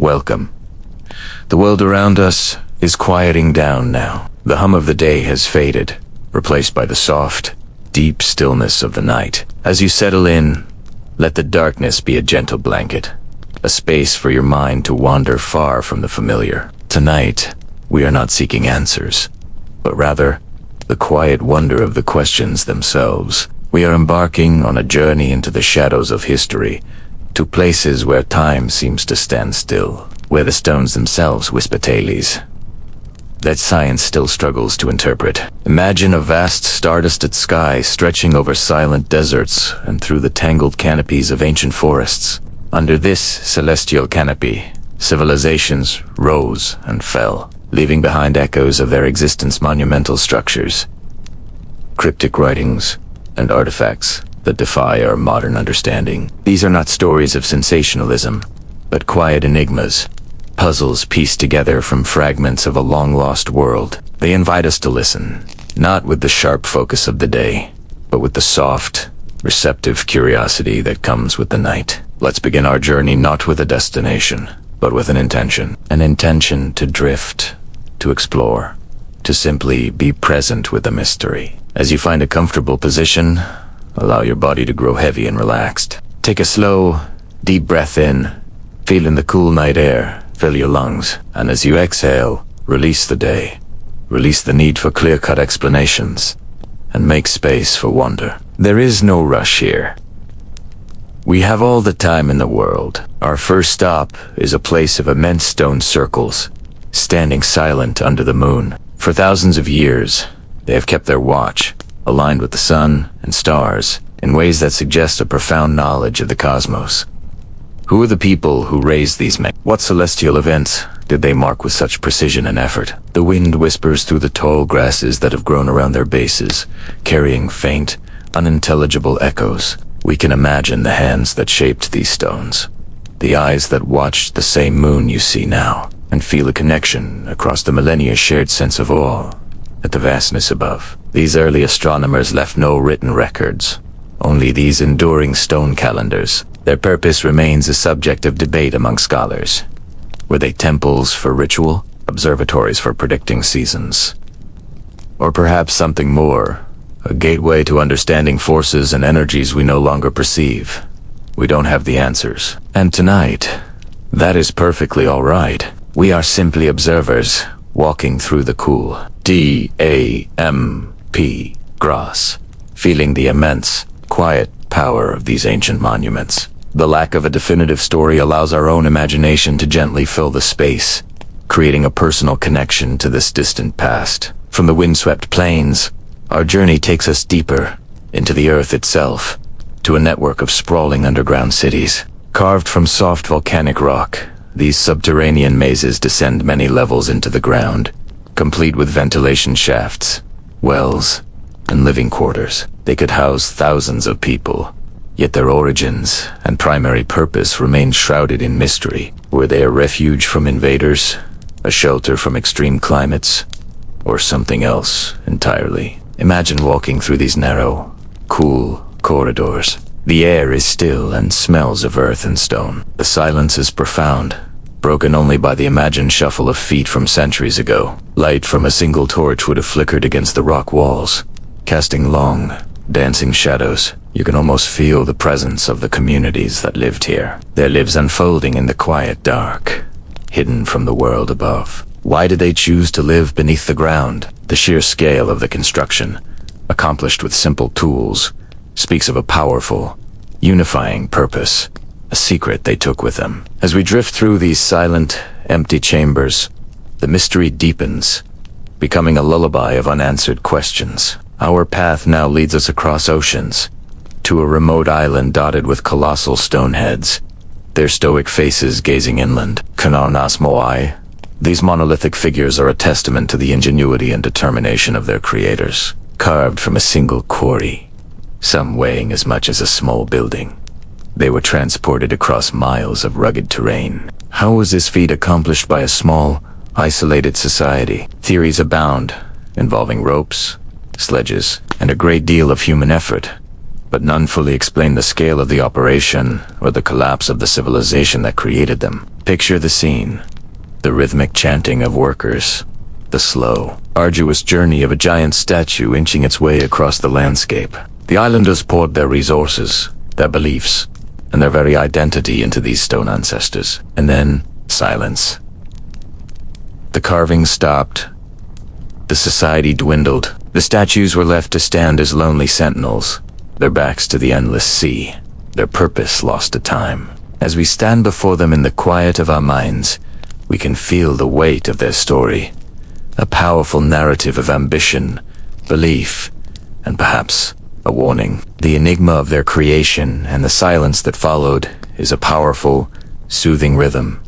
Welcome. The world around us is quieting down now. The hum of the day has faded, replaced by the soft, deep stillness of the night. As you settle in, let the darkness be a gentle blanket, a space for your mind to wander far from the familiar. Tonight, we are not seeking answers, but rather the quiet wonder of the questions themselves. We are embarking on a journey into the shadows of history, to places where time seems to stand still, where the stones themselves whisper tales that science still struggles to interpret. Imagine a vast star-dusted sky stretching over silent deserts and through the tangled canopies of ancient forests. Under this celestial canopy, civilizations rose and fell, leaving behind echoes of their existence, monumental structures, cryptic writings, and artifacts that defy our modern understanding. These are not stories of sensationalism, but quiet enigmas, puzzles pieced together from fragments of a long-lost world. They invite us to listen, not with the sharp focus of the day, but with the soft, receptive curiosity that comes with the night. Let's begin our journey not with a destination, but with an intention to drift, to explore, to simply be present with the mystery. As you find a comfortable position, allow your body to grow heavy and relaxed. Take a slow, deep breath in, feel in the cool night air fill your lungs, and as you exhale, release the day. Release the need for clear-cut explanations, and make space for wonder. There is no rush here. We have all the time in the world. Our first stop is a place of immense stone circles, standing silent under the moon. For thousands of years, they have kept their watch, aligned with the sun and stars, in ways that suggest a profound knowledge of the cosmos. Who are the people who raised these men? What celestial events did they mark with such precision and effort? The wind whispers through the tall grasses that have grown around their bases, carrying faint, unintelligible echoes. We can imagine the hands that shaped these stones, the eyes that watched the same moon you see now, and feel a connection across the millennia, shared sense of awe at the vastness above. These early astronomers left no written records, only these enduring stone calendars. Their purpose remains a subject of debate among scholars. Were they temples for ritual, observatories for predicting seasons? Or perhaps something more, a gateway to understanding forces and energies we no longer perceive? We don't have the answers. And tonight, that is perfectly all right. We are simply observers, walking through the cool D-A-M-P grass, feeling the immense, quiet power of these ancient monuments. The lack of a definitive story allows our own imagination to gently fill the space, creating a personal connection to this distant past. From the windswept plains, our journey takes us deeper into the earth itself, to a network of sprawling underground cities. Carved from soft volcanic rock, these subterranean mazes descend many levels into the ground, complete with ventilation shafts, wells, and living quarters. They could house thousands of people, yet their origins and primary purpose remain shrouded in mystery. Were they a refuge from invaders, a shelter from extreme climates, or something else entirely? Imagine walking through these narrow, cool corridors. The air is still and smells of earth and stone. The silence is profound, broken only by the imagined shuffle of feet from centuries ago. Light from a single torch would have flickered against the rock walls, casting long, dancing shadows. You can almost feel the presence of the communities that lived here, their lives unfolding in the quiet dark, hidden from the world above. Why did they choose to live beneath the ground? The sheer scale of the construction, accomplished with simple tools, speaks of a powerful, unifying purpose, a secret they took with them. As we drift through these silent, empty chambers, the mystery deepens, becoming a lullaby of unanswered questions. Our path now leads us across oceans, to a remote island dotted with colossal stone heads, their stoic faces gazing inland. Kananas Moai. These monolithic figures are a testament to the ingenuity and determination of their creators, carved from a single quarry, some weighing as much as a small building. They were transported across miles of rugged terrain. How was this feat accomplished by a small, isolated society? Theories abound, involving ropes, sledges, and a great deal of human effort, but none fully explain the scale of the operation or the collapse of the civilization that created them. Picture the scene. The rhythmic chanting of workers. The slow, arduous journey of a giant statue inching its way across the landscape. The islanders poured their resources, their beliefs, and their very identity into these stone ancestors. And then, silence. The carving stopped. The society dwindled. The statues were left to stand as lonely sentinels, their backs to the endless sea, their purpose lost to time. As we stand before them in the quiet of our minds, we can feel the weight of their story, a powerful narrative of ambition, belief, and perhaps a warning. The enigma of their creation and the silence that followed is a powerful, soothing rhythm,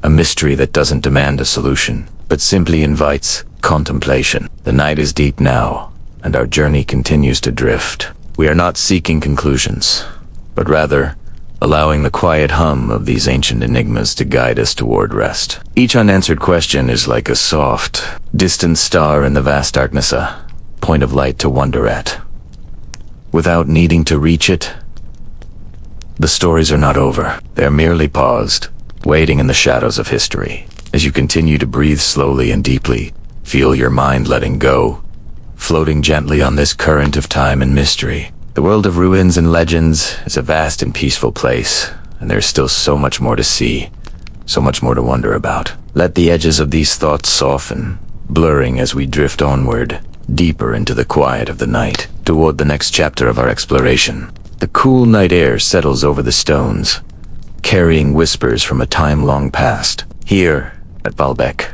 a mystery that doesn't demand a solution, but simply invites contemplation. The night is deep now, and our journey continues to drift. We are not seeking conclusions, but rather allowing the quiet hum of these ancient enigmas to guide us toward rest. Each unanswered question is like a soft, distant star in the vast darkness, a point of light to wonder at. Without needing to reach it, the stories are not over. They are merely paused, waiting in the shadows of history. As you continue to breathe slowly and deeply, feel your mind letting go, floating gently on this current of time and mystery. The world of ruins and legends is a vast and peaceful place, and there's still so much more to see, so much more to wonder about. Let the edges of these thoughts soften, blurring as we drift onward, deeper into the quiet of the night, toward the next chapter of our exploration. The cool night air settles over the stones, carrying whispers from a time long past. Here, at Baalbek,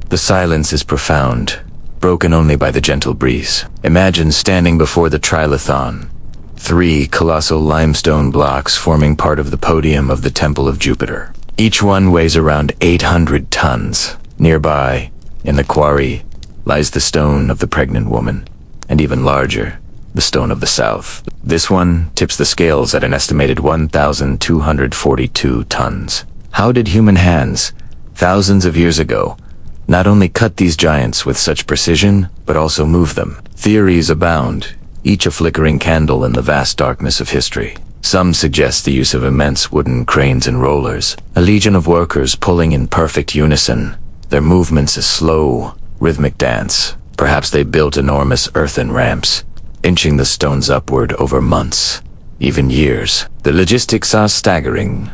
the silence is profound, broken only by the gentle breeze. Imagine standing before the trilithon, 3 colossal limestone blocks forming part of the podium of the Temple of Jupiter. Each one weighs around 800 tons. Nearby, in the quarry, lies the stone of the pregnant woman, and even larger, the stone of the south. This one tips the scales at an estimated 1,242 tons. How did human hands, thousands of years ago, not only cut these giants with such precision, but also move them? Theories abound, each a flickering candle in the vast darkness of history. Some suggest the use of immense wooden cranes and rollers, a legion of workers pulling in perfect unison, their movements a slow, rhythmic dance. Perhaps they built enormous earthen ramps, inching the stones upward over months, even years. The logistics are staggering.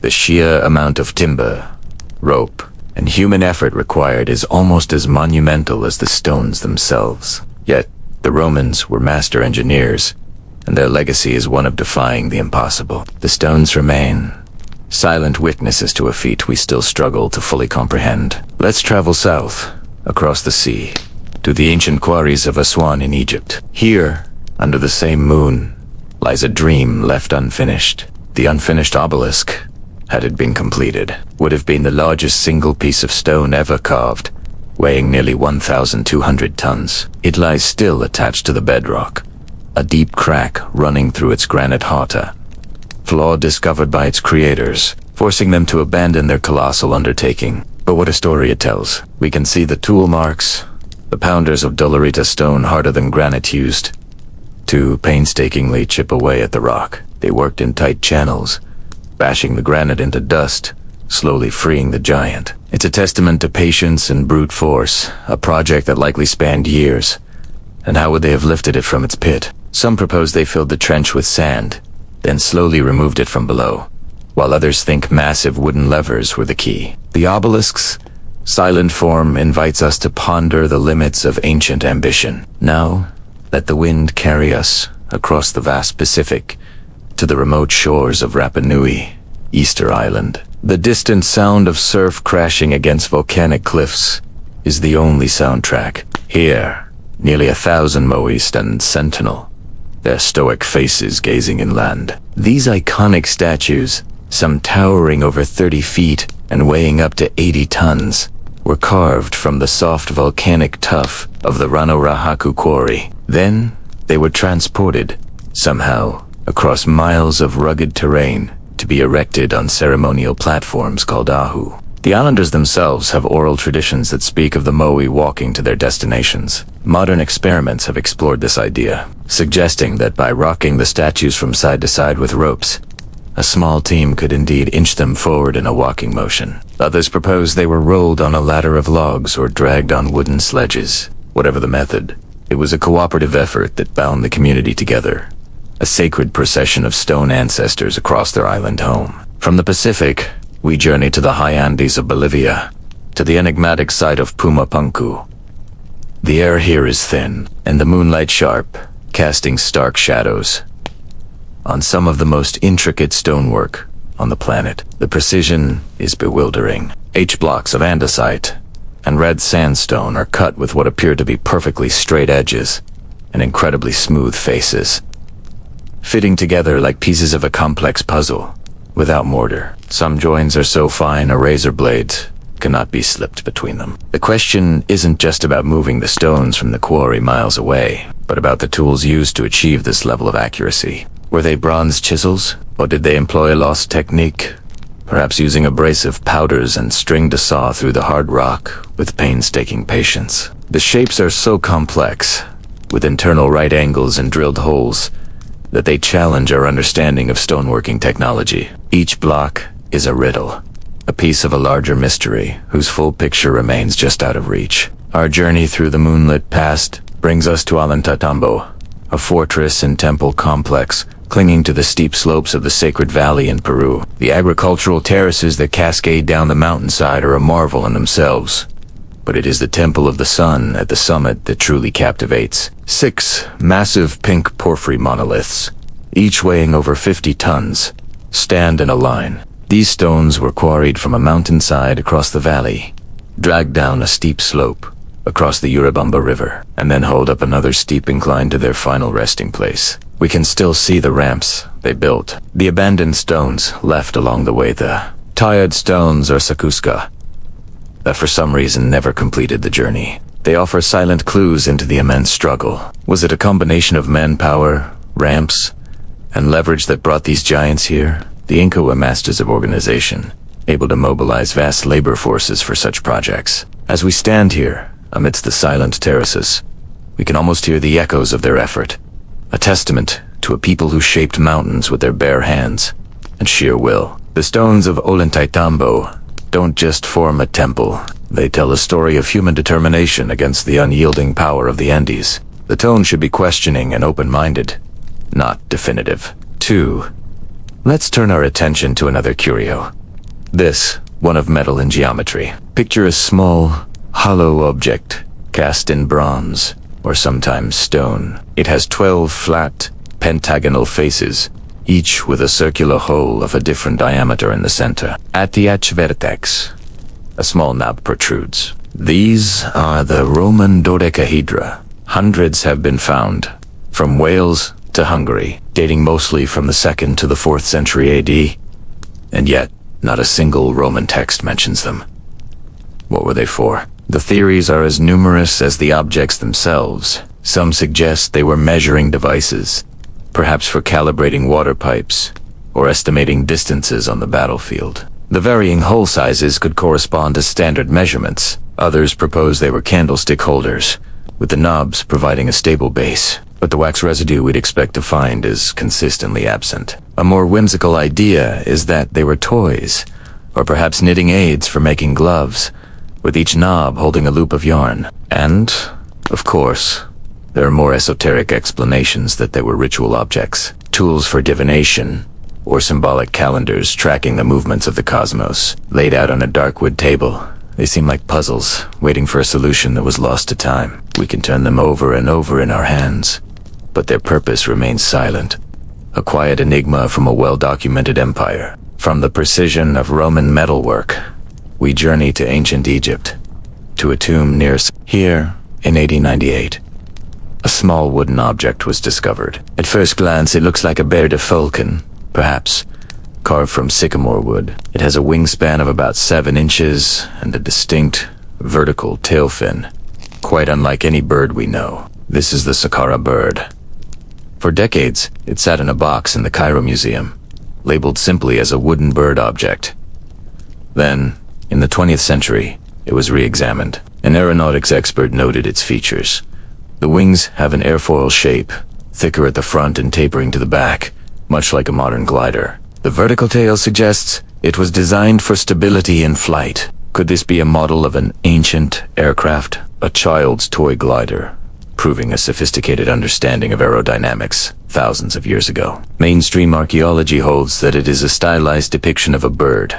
The sheer amount of timber, rope, and human effort required is almost as monumental as the stones themselves. Yet, the Romans were master engineers, and their legacy is one of defying the impossible. The stones remain, silent witnesses to a feat we still struggle to fully comprehend. Let's travel south, across the sea, to the ancient quarries of Aswan in Egypt. Here, under the same moon, lies a dream left unfinished. The unfinished obelisk, had it been completed, would have been the largest single piece of stone ever carved, weighing nearly 1,200 tons. It lies still attached to the bedrock, a deep crack running through its granite hauta, flaw discovered by its creators, forcing them to abandon their colossal undertaking. But what a story it tells. We can see the tool marks, the pounders of Dolorita stone harder than granite used to painstakingly chip away at the rock. They worked in tight channels, bashing the granite into dust, slowly freeing the giant. It's a testament to patience and brute force, a project that likely spanned years. And how would they have lifted it from its pit? Some propose they filled the trench with sand, then slowly removed it from below, while others think massive wooden levers were the key. The obelisk's silent form invites us to ponder the limits of ancient ambition. Now, let the wind carry us across the vast Pacific to the remote shores of Rapa Nui, Easter Island. The distant sound of surf crashing against volcanic cliffs is the only soundtrack. Here, nearly 1,000 moais stand sentinel, their stoic faces gazing inland. These iconic statues, some towering over 30 feet and weighing up to 80 tons, were carved from the soft volcanic tuff of the Rano Rahaku quarry. Then, they were transported, somehow, across miles of rugged terrain to be erected on ceremonial platforms called ahu. The islanders themselves have oral traditions that speak of the moai walking to their destinations. Modern experiments have explored this idea, suggesting that by rocking the statues from side to side with ropes, A small team could indeed inch them forward in a walking motion. Others proposed they were rolled on a ladder of logs or dragged on wooden sledges. Whatever the method, it was a cooperative effort that bound the community together. A sacred procession of stone ancestors across their island home. From the Pacific, we journeyed to the high Andes of Bolivia, to the enigmatic site of Pumapunku. The air here is thin, and the moonlight sharp, casting stark shadows on some of the most intricate stonework on the planet. The precision is bewildering. H-blocks of andesite and red sandstone are cut with what appear to be perfectly straight edges and incredibly smooth faces, fitting together like pieces of a complex puzzle without mortar. Some joins are so fine a razor blade cannot be slipped between them. The question isn't just about moving the stones from the quarry miles away, but about the tools used to achieve this level of accuracy. Were they bronze chisels, or did they employ a lost technique, perhaps using abrasive powders and string to saw through the hard rock with painstaking patience? The shapes are so complex, with internal right angles and drilled holes, that they challenge our understanding of stoneworking technology. Each block is a riddle, a piece of a larger mystery whose full picture remains just out of reach. Our journey through the moonlit past brings us to Ollantaytambo, a fortress and temple complex clinging to the steep slopes of the Sacred Valley in Peru. The agricultural terraces that cascade down the mountainside are a marvel in themselves, but it is the Temple of the Sun at the summit that truly captivates. 6 massive pink porphyry monoliths, each weighing over 50 tons, stand in a line. These stones were quarried from a mountainside across the valley, dragged down a steep slope across the Urubamba River, and then hold up another steep incline to their final resting place. We can still see the ramps they built, the abandoned stones left along the way, the tired stones or sakuska that for some reason never completed the journey. They offer silent clues into the immense struggle. Was it a combination of manpower, ramps, and leverage that brought these giants here? The Inca were masters of organization, able to mobilize vast labor forces for such projects. As we stand here, amidst the silent terraces, we can almost hear the echoes of their effort, a testament to a people who shaped mountains with their bare hands and sheer will. The stones of Ollantaytambo don't just form a temple, they tell a story of human determination against the unyielding power of the Andes. The tone should be questioning and open-minded, not definitive. 2. Let's turn our attention to another curio. This, one of metal and geometry. Picture a small, hollow object cast in bronze, or sometimes stone. It has 12 flat, pentagonal faces, each with a circular hole of a different diameter in the center. At the etched vertex, a small knob protrudes. These are the Roman dodecahedra. Hundreds have been found, from Wales to Hungary, dating mostly from the 2nd to the 4th century AD, and yet not a single Roman text mentions them. What were they for? The theories are as numerous as the objects themselves. Some suggest they were measuring devices, perhaps for calibrating water pipes or estimating distances on the battlefield. The varying hole sizes could correspond to standard measurements. Others propose they were candlestick holders, with the knobs providing a stable base, but the wax residue we'd expect to find is consistently absent. A more whimsical idea is that they were toys, or perhaps knitting aids for making gloves, with each knob holding a loop of yarn. And, of course, there are more esoteric explanations that they were ritual objects, tools for divination, or symbolic calendars tracking the movements of the cosmos. Laid out on a dark wood table, they seem like puzzles, waiting for a solution that was lost to time. We can turn them over and over in our hands, but their purpose remains silent. A quiet enigma from a well-documented empire. From the precision of Roman metalwork, we journey to ancient Egypt, to a tomb near here in 1898. A small wooden object was discovered. At first glance, it looks like a bear de falcon, perhaps carved from sycamore wood. It has a wingspan of about 7 inches and a distinct vertical tail fin, quite unlike any bird we know. This is the Saqqara bird. For decades, it sat in a box in the Cairo Museum, labeled simply as a wooden bird object. Then, in the 20th century, it was re-examined. An aeronautics expert noted its features. The wings have an airfoil shape, thicker at the front and tapering to the back, much like a modern glider. The vertical tail suggests it was designed for stability in flight. Could this be a model of an ancient aircraft? A child's toy glider, proving a sophisticated understanding of aerodynamics thousands of years ago. Mainstream archaeology holds that it is a stylized depiction of a bird,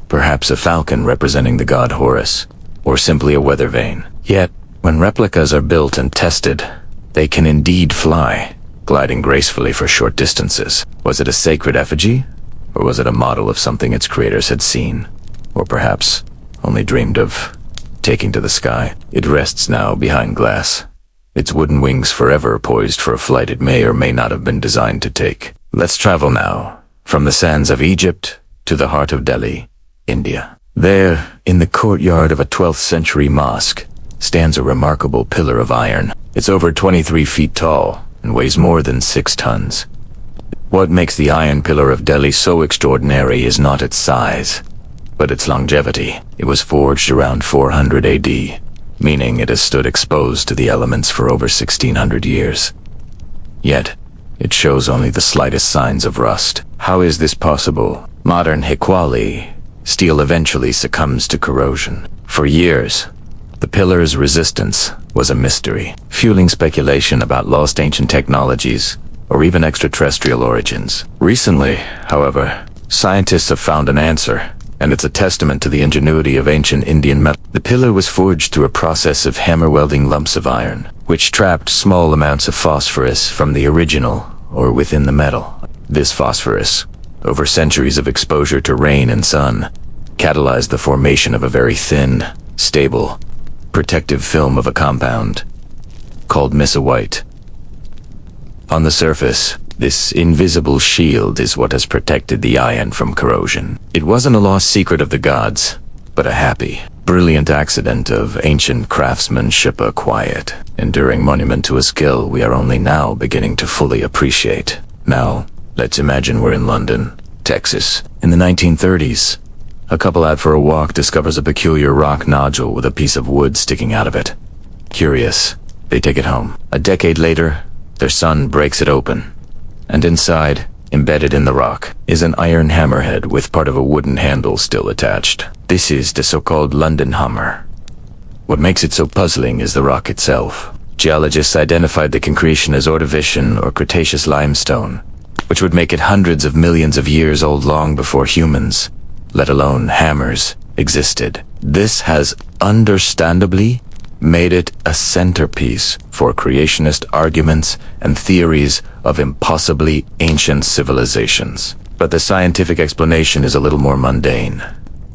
perhaps a falcon representing the god Horus, or simply a weather vane. Yet, when replicas are built and tested, they can indeed fly, gliding gracefully for short distances. Was it a sacred effigy? Or was it a model of something its creators had seen? Or perhaps only dreamed of taking to the sky? It rests now behind glass, its wooden wings forever poised for a flight it may or may not have been designed to take. Let's travel now, from the sands of Egypt to the heart of Delhi, India. There, in the courtyard of a 12th century mosque, stands a remarkable pillar of iron. It's over 23 feet tall and weighs more than 6 tons. What makes the Iron Pillar of Delhi so extraordinary is not its size, but its longevity. It was forged around 400 AD, meaning it has stood exposed to the elements for over 1600 years. Yet, it shows only the slightest signs of rust. How is this possible? Modern Hikwali, steel eventually succumbs to corrosion. For years, the pillar's resistance was a mystery, fueling speculation about lost ancient technologies or even extraterrestrial origins. Recently, however, scientists have found an answer, and it's a testament to the ingenuity of ancient Indian metal. The pillar was forged through a process of hammer welding lumps of iron, which trapped small amounts of phosphorus from the original or within the metal. This phosphorus, over centuries of exposure to rain and sun, catalyzed the formation of a very thin, stable, protective film of a compound called mesowite. On the surface, this invisible shield is what has protected the iron from corrosion. It wasn't a lost secret of the gods, but a happy, brilliant accident of ancient craftsmanship, a quiet, enduring monument to a skill we are only now beginning to fully appreciate. Now, let's imagine we're in London, Texas. In the 1930s, a couple out for a walk discovers a peculiar rock nodule with a piece of wood sticking out of it. Curious, they take it home. A decade later, their son breaks it open, and inside, embedded in the rock, is an iron hammerhead with part of a wooden handle still attached. This is the so-called London hammer. What makes it so puzzling is the rock itself. Geologists identified the concretion as Ordovician or Cretaceous limestone, which would make it hundreds of millions of years old long before humans, let alone hammers, existed. This has understandably made it a centerpiece for creationist arguments and theories of impossibly ancient civilizations. But the scientific explanation is a little more mundane,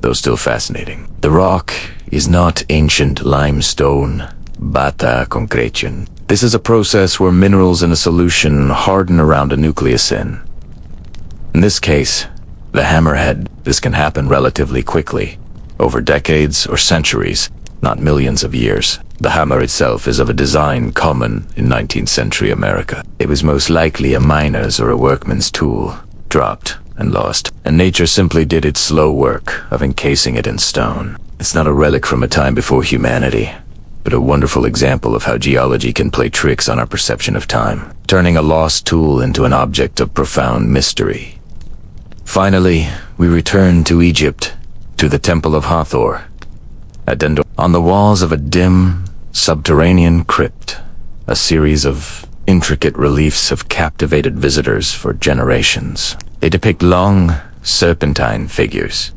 though still fascinating. The rock is not ancient limestone, bata concretion. This is a process where minerals in a solution harden around a nucleosyn. In this case, the hammerhead, this can happen relatively quickly, over decades or centuries, not millions of years. The hammer itself is of a design common in 19th century America. It was most likely a miner's or a workman's tool, dropped and lost, and nature simply did its slow work of encasing it in stone. It's not a relic from a time before humanity, but a wonderful example of how geology can play tricks on our perception of time, turning a lost tool into an object of profound mystery. Finally, we return to Egypt, to the Temple of Hathor, at Endor. On the walls of a dim, subterranean crypt, a series of intricate reliefs have captivated visitors for generations. They depict long, serpentine figures,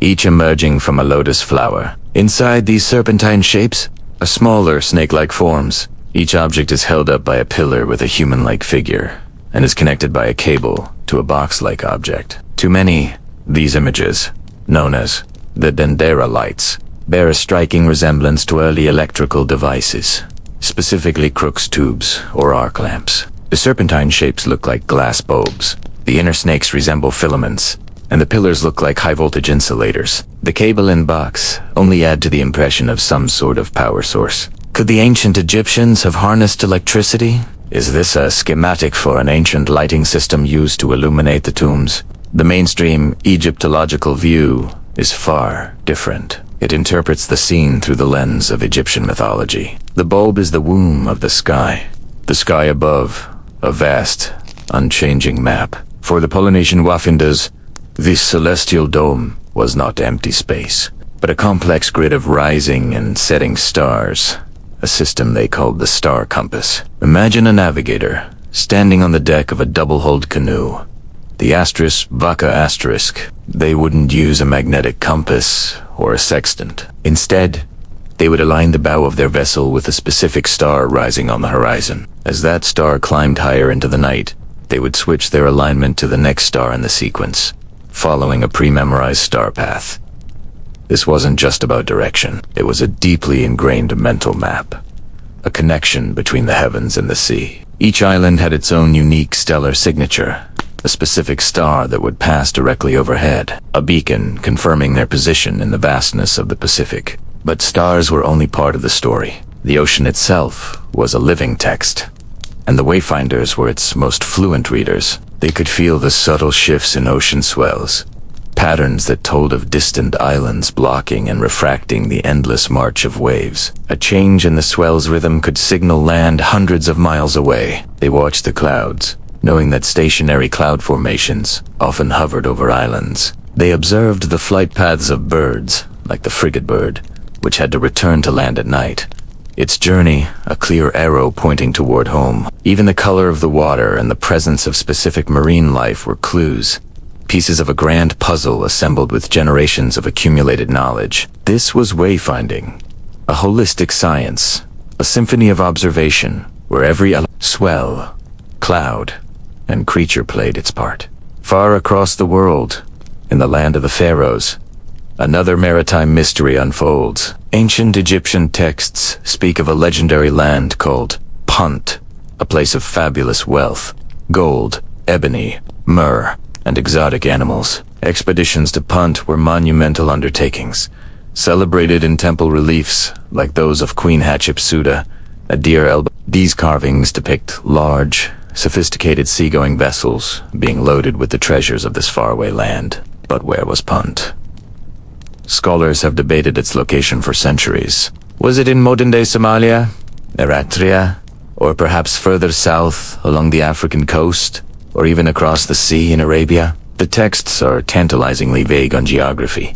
each emerging from a lotus flower. Inside these serpentine shapes are smaller snake-like forms. Each object is held up by a pillar with a human-like figure, and is connected by a cable to a box-like object. To many, these images, known as the Dendera lights, bear a striking resemblance to early electrical devices, specifically Crookes tubes or arc lamps. The serpentine shapes look like glass bulbs, the inner snakes resemble filaments, and the pillars look like high-voltage insulators. The cable and box only add to the impression of some sort of power source. Could the ancient Egyptians have harnessed electricity? Is this a schematic for an ancient lighting system used to illuminate the tombs? The mainstream Egyptological view is far different. It interprets the scene through the lens of Egyptian mythology. The bulb is the womb of the sky above, a vast, unchanging map. For the Polynesian Wafindas, This celestial dome was not empty space, but a complex grid of rising and setting stars, a system they called the star compass. Imagine a navigator standing on the deck of a double-hulled canoe. The asterisk, Vaca asterisk, they wouldn't use a magnetic compass or a sextant. Instead, they would align the bow of their vessel with a specific star rising on the horizon. As that star climbed higher into the night, they would switch their alignment to the next star in the sequence, following a pre-memorized star path. This wasn't just about direction. It was a deeply ingrained mental map, a connection between the heavens and the sea. Each island had its own unique stellar signature, a specific star that would pass directly overhead, a beacon confirming their position in the vastness of the Pacific. But stars were only part of the story. The ocean itself was a living text, and the wayfinders were its most fluent readers. They could feel the subtle shifts in ocean swells, patterns that told of distant islands blocking and refracting the endless march of waves. A change in the swell's rhythm could signal land hundreds of miles away. They watched the clouds, knowing that stationary cloud formations often hovered over islands. They observed the flight paths of birds, like the frigate bird, which had to return to land at night. Its journey, a clear arrow pointing toward home. Even the color of the water and the presence of specific marine life were clues, pieces of a grand puzzle assembled with generations of accumulated knowledge. This was wayfinding, a holistic science, a symphony of observation, where every swell, cloud, and creature played its part. Far across the world, in the land of the pharaohs, another maritime mystery unfolds. Ancient Egyptian texts speak of a legendary land called Punt, a place of fabulous wealth, gold, ebony, myrrh, and exotic animals. Expeditions to Punt were monumental undertakings, celebrated in temple reliefs like those of Queen Hatshepsut at Deir el. These carvings depict large, sophisticated seagoing vessels being loaded with the treasures of this faraway land. But where was Punt? Scholars have debated its location for centuries. Was it in modern-day Somalia, Eritrea, or perhaps further south along the African coast, or even across the sea in Arabia? The texts are tantalizingly vague on geography,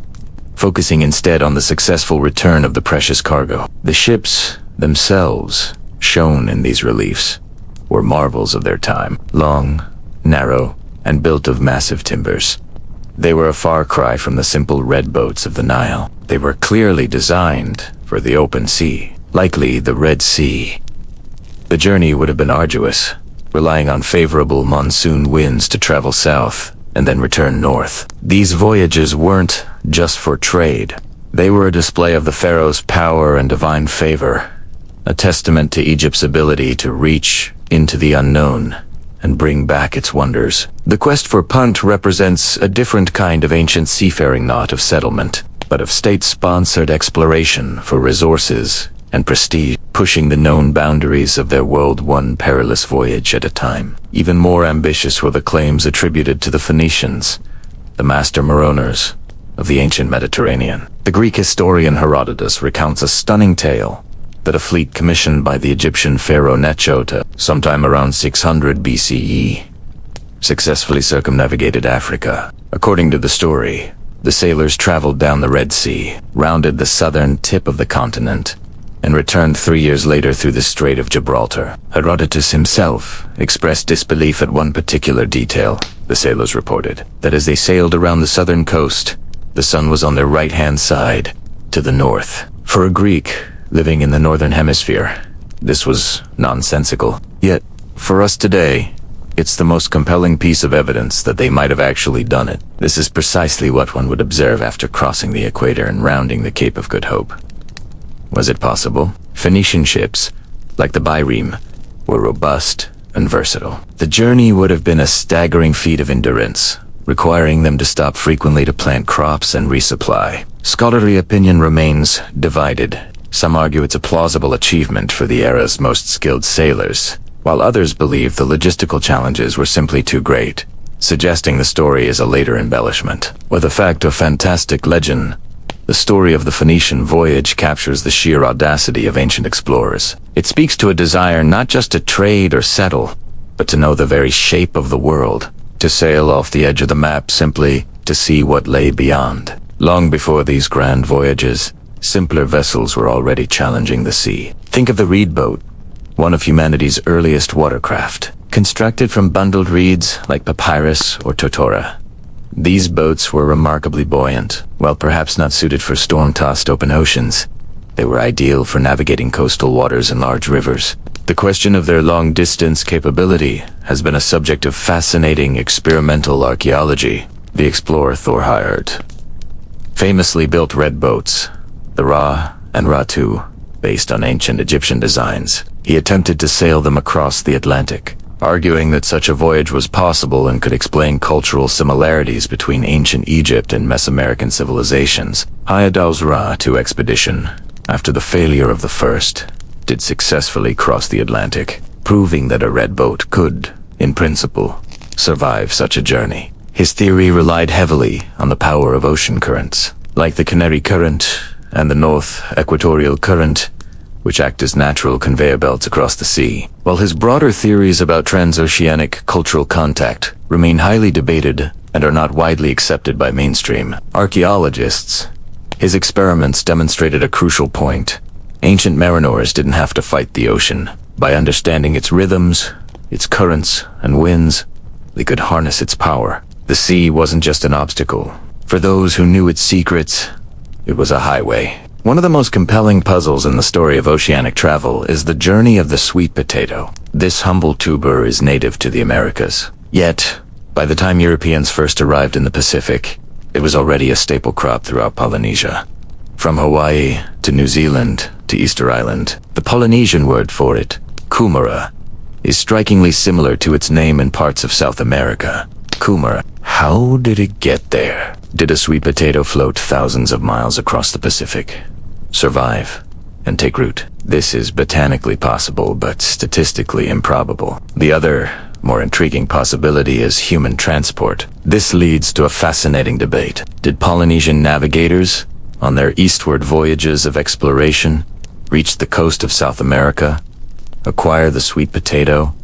focusing instead on the successful return of the precious cargo. The ships themselves, shown in these reliefs, were marvels of their time, long, narrow, and built of massive timbers. They were a far cry from the simple red boats of the Nile. They were clearly designed for the open sea, likely the Red Sea. The journey would have been arduous, relying on favorable monsoon winds to travel south and then return north. These voyages weren't just for trade. They were a display of the pharaoh's power and divine favor, a testament to Egypt's ability to reach into the unknown and bring back its wonders. The quest for Punt represents a different kind of ancient seafaring, not of settlement, but of state-sponsored exploration for resources and prestige, pushing the known boundaries of their world one perilous voyage at a time. Even more ambitious were the claims attributed to the Phoenicians, the master mariners of the ancient Mediterranean. The Greek historian Herodotus recounts a stunning tale that a fleet commissioned by the Egyptian pharaoh Necho'te sometime around 600 BCE successfully circumnavigated Africa. According to the story, the sailors traveled down the Red Sea, rounded the southern tip of the continent, and returned 3 years later through the Strait of Gibraltar. Herodotus himself expressed disbelief at one particular detail. The sailors reported that as they sailed around the southern coast, the sun was on their right-hand side, to the north. For a Greek living in the northern hemisphere, this was nonsensical. Yet, for us today, it's the most compelling piece of evidence that they might have actually done it. This is precisely what one would observe after crossing the equator and rounding the Cape of Good Hope. Was it possible? Phoenician ships, like the Bireme, were robust and versatile. The journey would have been a staggering feat of endurance, requiring them to stop frequently to plant crops and resupply. Scholarly opinion remains divided. Some argue it's a plausible achievement for the era's most skilled sailors, while others believe the logistical challenges were simply too great, suggesting the story is a later embellishment. Whether fact or fantastic legend, the story of the Phoenician voyage captures the sheer audacity of ancient explorers. It speaks to a desire not just to trade or settle, but to know the very shape of the world, to sail off the edge of the map simply to see what lay beyond. Long before these grand voyages, simpler vessels were already challenging the sea. Think of the reed boat, one of humanity's earliest watercraft, constructed from bundled reeds like papyrus or totora. These boats were remarkably buoyant. While perhaps not suited for storm-tossed open oceans, they were ideal for navigating coastal waters and large rivers. The question of their long-distance capability has been a subject of fascinating experimental archaeology. The explorer Thor Heyerdahl famously built red boats, the Ra and Ra-2, based on ancient Egyptian designs. He attempted to sail them across the Atlantic, arguing that such a voyage was possible and could explain cultural similarities between ancient Egypt and Mesoamerican civilizations. Heyerdahl's Ra-2 expedition, after the failure of the first, did successfully cross the Atlantic, proving that a red boat could, in principle, survive such a journey. His theory relied heavily on the power of ocean currents, like the Canary Current and the North Equatorial Current, which act as natural conveyor belts across the sea. While his broader theories about transoceanic cultural contact remain highly debated and are not widely accepted by mainstream archaeologists, his experiments demonstrated a crucial point. Ancient mariners didn't have to fight the ocean. By understanding its rhythms, its currents and winds, they could harness its power. The sea wasn't just an obstacle. For those who knew its secrets, it was a highway. One of the most compelling puzzles in the story of oceanic travel is the journey of the sweet potato. This humble tuber is native to the Americas. Yet, by the time Europeans first arrived in the Pacific, it was already a staple crop throughout Polynesia. From Hawaii to New Zealand to Easter Island, the Polynesian word for it, kumara, is strikingly similar to its name in parts of South America. Kumara. How did it get there? Did a sweet potato float thousands of miles across the Pacific, survive, and take root? This is botanically possible, but statistically improbable. The other, more intriguing possibility is human transport. This leads to a fascinating debate. Did Polynesian navigators, on their eastward voyages of exploration, reach the coast of South America, acquire the sweet potato,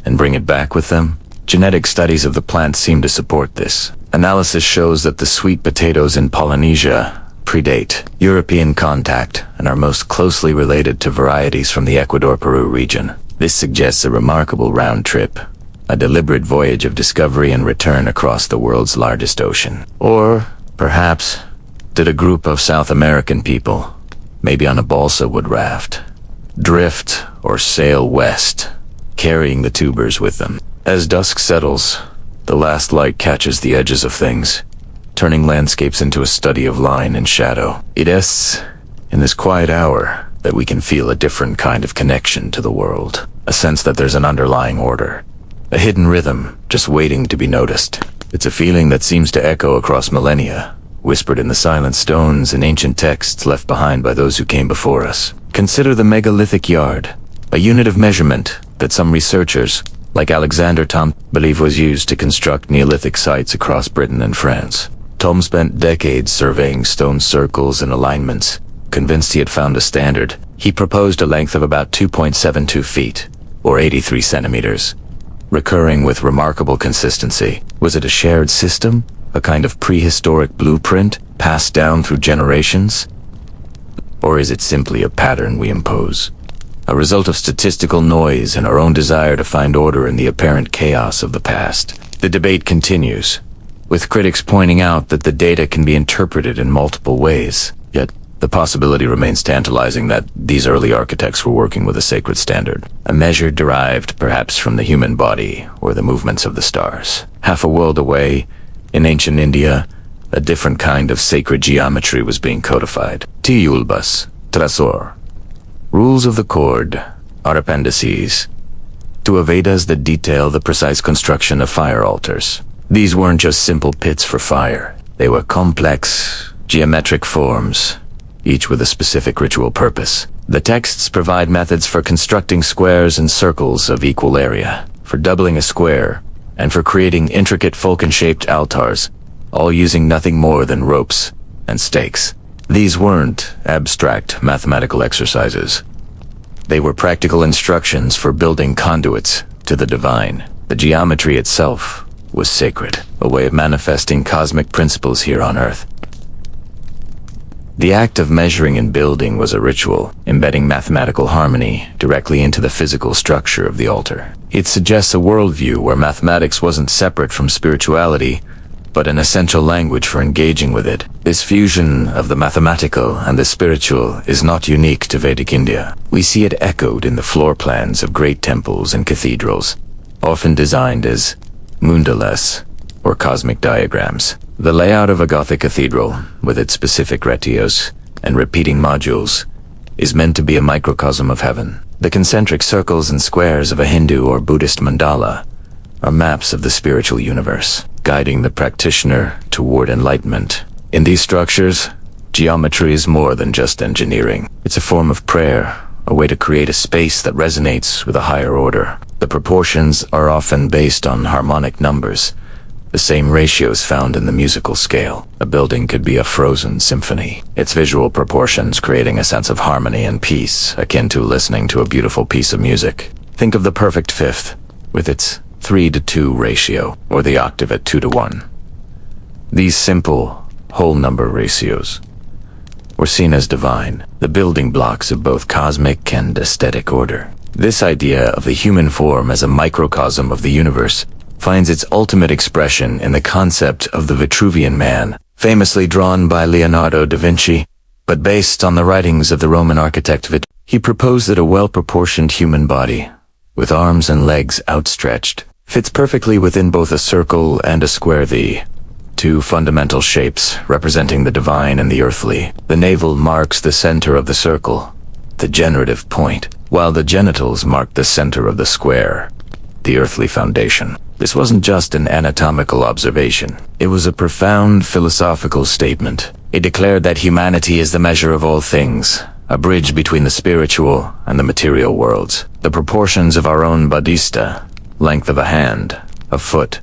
and bring it back with them? Genetic studies of the plant seem to support this. Analysis shows that the sweet potatoes in Polynesia predate European contact and are most closely related to varieties from the Ecuador-Peru region. This suggests a remarkable round trip, a deliberate voyage of discovery and return across the world's largest ocean. Or, perhaps, did a group of South American people, maybe on a balsa wood raft, drift or sail west, carrying the tubers with them? As dusk settles, the last light catches the edges of things, turning landscapes into a study of line and shadow. It is in this quiet hour that we can feel a different kind of connection to the world, a sense that there's an underlying order, a hidden rhythm just waiting to be noticed. It's a feeling that seems to echo across millennia, whispered in the silent stones and ancient texts left behind by those who came before us. Consider the megalithic yard, a unit of measurement that some researchers, like Alexander Thom, believe was used to construct Neolithic sites across Britain and France. Thom spent decades surveying stone circles and alignments. Convinced he had found a standard, he proposed a length of about 2.72 feet, or 83 centimeters, recurring with remarkable consistency. Was it a shared system? A kind of prehistoric blueprint passed down through generations? Or is it simply a pattern we impose? A result of statistical noise and our own desire to find order in the apparent chaos of the past. The debate continues, with critics pointing out that the data can be interpreted in multiple ways. Yet, the possibility remains tantalizing that these early architects were working with a sacred standard, a measure derived perhaps from the human body or the movements of the stars. Half a world away, in ancient India, a different kind of sacred geometry was being codified. Tiyulbas, Trasor. Rules of the chord are appendices to Vedas that detail the precise construction of fire altars. These weren't just simple pits for fire. They were complex, geometric forms, each with a specific ritual purpose. The texts provide methods for constructing squares and circles of equal area, for doubling a square, and for creating intricate falcon-shaped altars, all using nothing more than ropes and stakes. These weren't abstract mathematical exercises. They were practical instructions for building conduits to the divine. The geometry itself was sacred, a way of manifesting cosmic principles here on Earth. The act of measuring and building was a ritual, embedding mathematical harmony directly into the physical structure of the altar. It suggests a worldview where mathematics wasn't separate from spirituality, but an essential language for engaging with it. This fusion of the mathematical and the spiritual is not unique to Vedic India. We see it echoed in the floor plans of great temples and cathedrals, often designed as mandalas, or cosmic diagrams. The layout of a Gothic cathedral, with its specific retios and repeating modules, is meant to be a microcosm of heaven. The concentric circles and squares of a Hindu or Buddhist mandala are maps of the spiritual universe, guiding the practitioner toward enlightenment. In these structures, geometry is more than just engineering. It's a form of prayer, a way to create a space that resonates with a higher order. The proportions are often based on harmonic numbers, the same ratios found in the musical scale. A building could be a frozen symphony, its visual proportions creating a sense of harmony and peace, akin to listening to a beautiful piece of music. Think of the perfect fifth, with its 3:2 ratio, or the octave at 2:1. These simple, whole number ratios were seen as divine, the building blocks of both cosmic and aesthetic order. This idea of the human form as a microcosm of the universe finds its ultimate expression in the concept of the Vitruvian Man, famously drawn by Leonardo da Vinci, but based on the writings of the Roman architect Vitruvius. He proposed that a well-proportioned human body, with arms and legs outstretched, fits perfectly within both a circle and a square, the two fundamental shapes representing the divine and the earthly. The navel marks the center of the circle, the generative point, while the genitals mark the center of the square, the earthly foundation. This wasn't just an anatomical observation. It was a profound philosophical statement. It declared that humanity is the measure of all things, a bridge between the spiritual and the material worlds. The proportions of our own bodhista, length of a hand, a foot,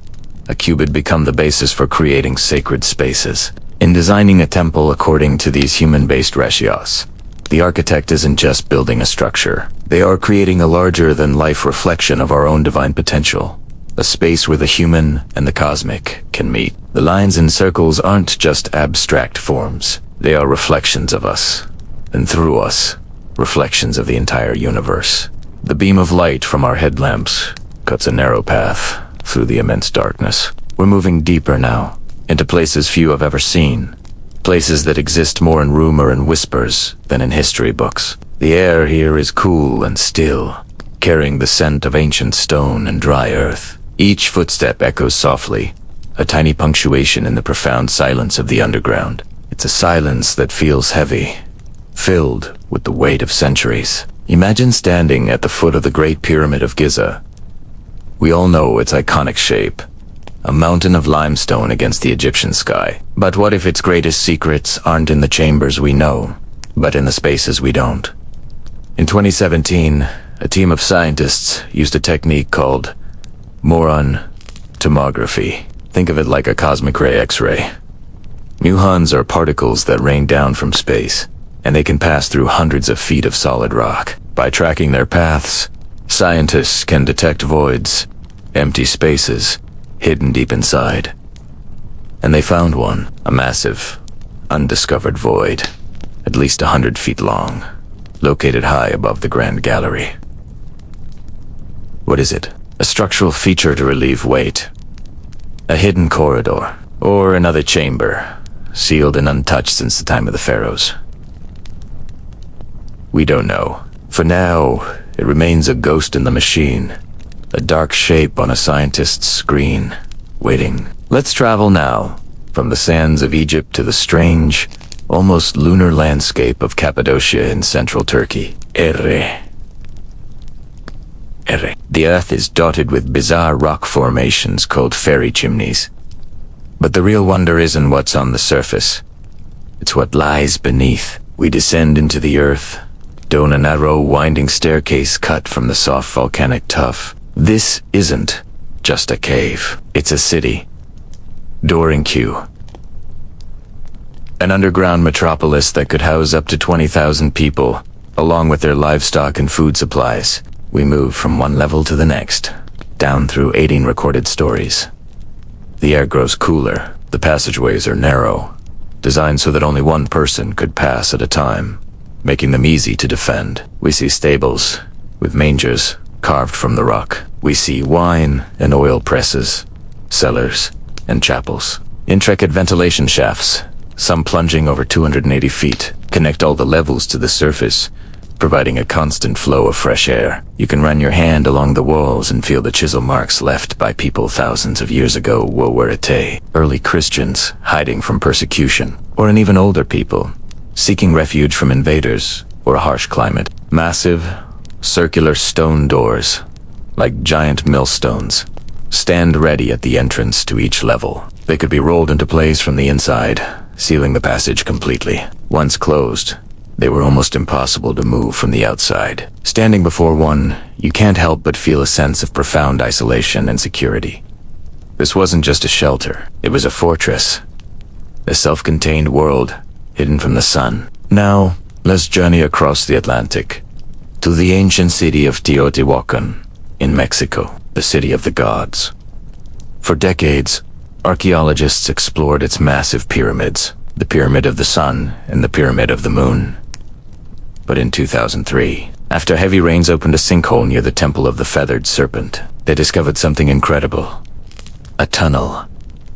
a cubit, become the basis for creating sacred spaces. In designing a temple according to these human-based ratios, the architect isn't just building a structure. They are creating a larger-than-life reflection of our own divine potential, a space where the human and the cosmic can meet. The lines and circles aren't just abstract forms. They are reflections of us, and through us, reflections of the entire universe. The beam of light from our headlamps cuts a narrow path through the immense darkness. We're moving deeper now, into places few have ever seen, places that exist more in rumor and whispers than in history books. The air here is cool and still, carrying the scent of ancient stone and dry earth. Each footstep echoes softly, a tiny punctuation in the profound silence of the underground. It's a silence that feels heavy, filled with the weight of centuries. Imagine standing at the foot of the Great Pyramid of Giza. We all know its iconic shape, a mountain of limestone against the Egyptian sky. But what if its greatest secrets aren't in the chambers we know, but in the spaces we don't? In 2017, a team of scientists used a technique called muon tomography. Think of it like a cosmic ray X-ray. Muons are particles that rain down from space, and they can pass through hundreds of feet of solid rock. By tracking their paths, scientists can detect voids, empty spaces, hidden deep inside. And they found one, a massive, undiscovered void, at least 100 feet long, located high above the Grand Gallery. What is it? A structural feature to relieve weight, a hidden corridor, or another chamber, sealed and untouched since the time of the pharaohs? We don't know. For now, it remains a ghost in the machine, a dark shape on a scientist's screen, waiting. Let's travel now, from the sands of Egypt to the strange, almost lunar landscape of Cappadocia in central Turkey. The earth is dotted with bizarre rock formations called fairy chimneys. But the real wonder isn't what's on the surface. It's what lies beneath. We descend into the earth, down a narrow, winding staircase cut from the soft volcanic tuff. This isn't just a cave. It's a city. Dorinkyu. An underground metropolis that could house up to 20,000 people, along with their livestock and food supplies. We move from one level to the next, down through 18 recorded stories. The air grows cooler. The passageways are narrow, designed so that only one person could pass at a time, making them easy to defend. We see stables with mangers carved from the rock. We see wine and oil presses, cellars, and chapels. Intricate ventilation shafts, some plunging over 280 feet, connect all the levels to the surface, providing a constant flow of fresh air. You can run your hand along the walls and feel the chisel marks left by people thousands of years ago were early Christians hiding from persecution, or an even older people seeking refuge from invaders or a harsh climate. Massive, circular stone doors, like giant millstones, stand ready at the entrance to each level. They could be rolled into place from the inside, sealing the passage completely. Once closed, they were almost impossible to move from the outside. Standing before one, you can't help but feel a sense of profound isolation and security. This wasn't just a shelter, it was a fortress, a self-contained world hidden from the sun. Now, let's journey across the Atlantic to the ancient city of Teotihuacan in Mexico, the city of the gods. For decades, archaeologists explored its massive pyramids, the Pyramid of the Sun and the Pyramid of the Moon. But in 2003, after heavy rains opened a sinkhole near the Temple of the Feathered Serpent, they discovered something incredible. A tunnel,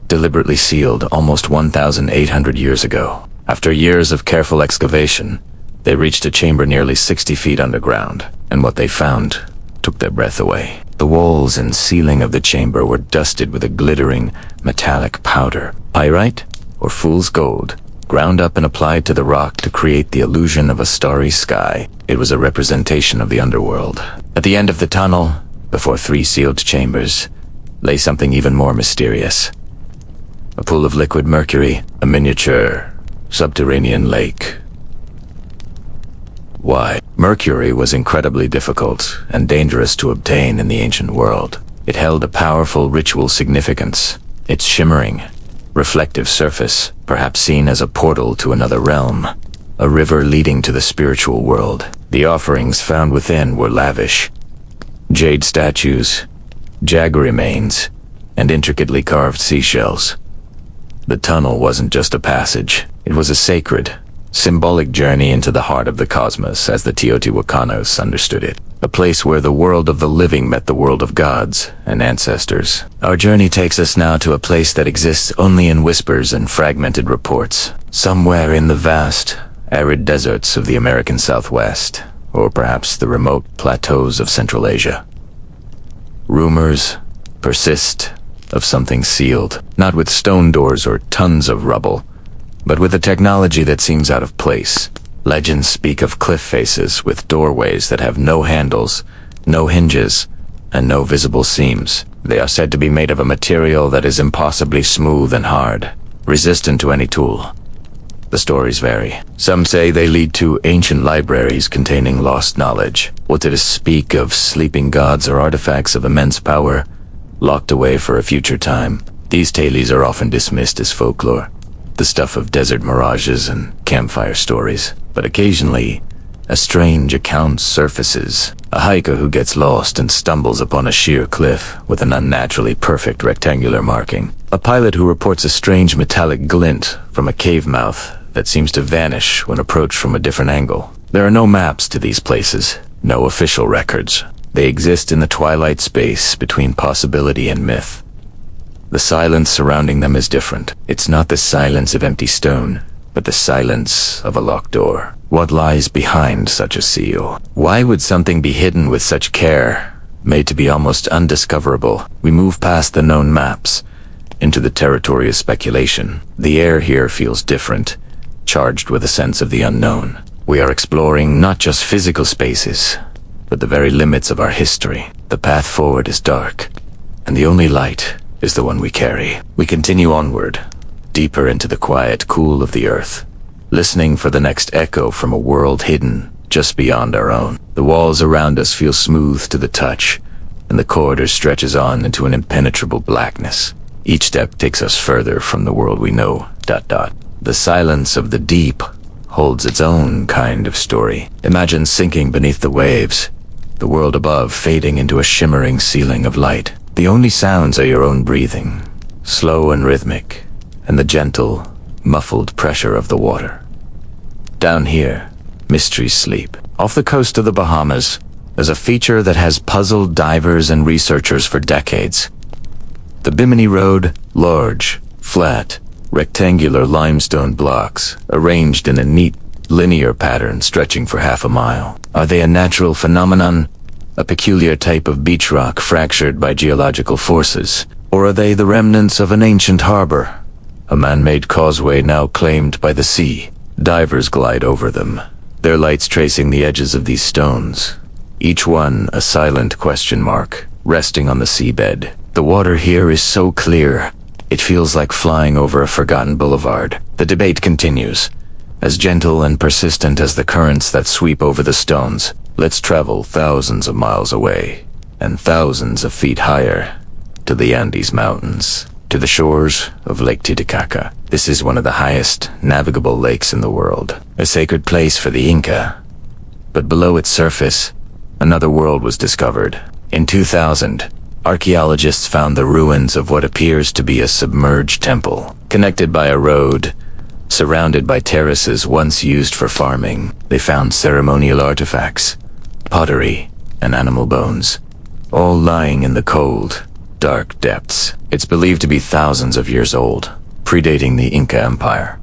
deliberately sealed almost 1,800 years ago. After years of careful excavation, they reached a chamber nearly 60 feet underground, and what they found took their breath away. The walls and ceiling of the chamber were dusted with a glittering, metallic powder, pyrite or fool's gold, ground up and applied to the rock to create the illusion of a starry sky. It was a representation of the underworld. At the end of the tunnel, before 3 sealed chambers, lay something even more mysterious. A pool of liquid mercury, a miniature subterranean lake. Why? Mercury was incredibly difficult and dangerous to obtain in the ancient world. It held a powerful ritual significance. Its shimmering, reflective surface, perhaps seen as a portal to another realm, a river leading to the spiritual world. The offerings found within were lavish. Jade statues, jag remains, and intricately carved seashells. The tunnel wasn't just a passage. It was a sacred, symbolic journey into the heart of the cosmos as the Teotihuacanos understood it. A place where the world of the living met the world of gods and ancestors. Our journey takes us now to a place that exists only in whispers and fragmented reports. Somewhere in the vast, arid deserts of the American Southwest, or perhaps the remote plateaus of Central Asia. Rumors persist of something sealed, not with stone doors or tons of rubble, but with a technology that seems out of place. Legends speak of cliff faces with doorways that have no handles, no hinges, and no visible seams. They are said to be made of a material that is impossibly smooth and hard, resistant to any tool. The stories vary. Some say they lead to ancient libraries containing lost knowledge, or to speak of sleeping gods or artifacts of immense power, locked away for a future time. These tales are often dismissed as folklore, the stuff of desert mirages and campfire stories. But occasionally, a strange account surfaces. A hiker who gets lost and stumbles upon a sheer cliff with an unnaturally perfect rectangular marking. A pilot who reports a strange metallic glint from a cave mouth that seems to vanish when approached from a different angle. There are no maps to these places, no official records. They exist in the twilight space between possibility and myth. The silence surrounding them is different. It's not the silence of empty stone, but the silence of a locked door. What lies behind such a seal? Why would something be hidden with such care, made to be almost undiscoverable? We move past the known maps, into the territory of speculation. The air here feels different, charged with a sense of the unknown. We are exploring not just physical spaces, but the very limits of our history. The path forward is dark, and the only light is the one we carry. We continue onward, deeper into the quiet cool of the earth, listening for the next echo from a world hidden just beyond our own. The walls around us feel smooth to the touch, and the corridor stretches on into an impenetrable blackness. Each step takes us further from the world we know. The silence of the deep holds its own kind of story. Imagine sinking beneath the waves, the world above fading into a shimmering ceiling of light. The only sounds are your own breathing, slow and rhythmic, and the gentle, muffled pressure of the water. Down here, mysteries sleep. Off the coast of the Bahamas, there's a feature that has puzzled divers and researchers for decades. The Bimini Road, large, flat, rectangular limestone blocks, arranged in a neat, linear pattern stretching for half a mile. Are they a natural phenomenon, a peculiar type of beach rock fractured by geological forces? Or are they the remnants of an ancient harbor, a man-made causeway now claimed by the sea? Divers glide over them, their lights tracing the edges of these stones, each one a silent question mark, resting on the seabed. The water here is so clear, it feels like flying over a forgotten boulevard. The debate continues, as gentle and persistent as the currents that sweep over the stones. Let's travel thousands of miles away, and thousands of feet higher, to the Andes Mountains, to the shores of Lake Titicaca. This is one of the highest navigable lakes in the world, a sacred place for the Inca. But below its surface, another world was discovered. In 2000, archaeologists found the ruins of what appears to be a submerged temple, connected by a road, surrounded by terraces once used for farming. They found ceremonial artifacts, pottery, and animal bones, all lying in the cold, dark depths. It's believed to be thousands of years old, predating the Inca Empire.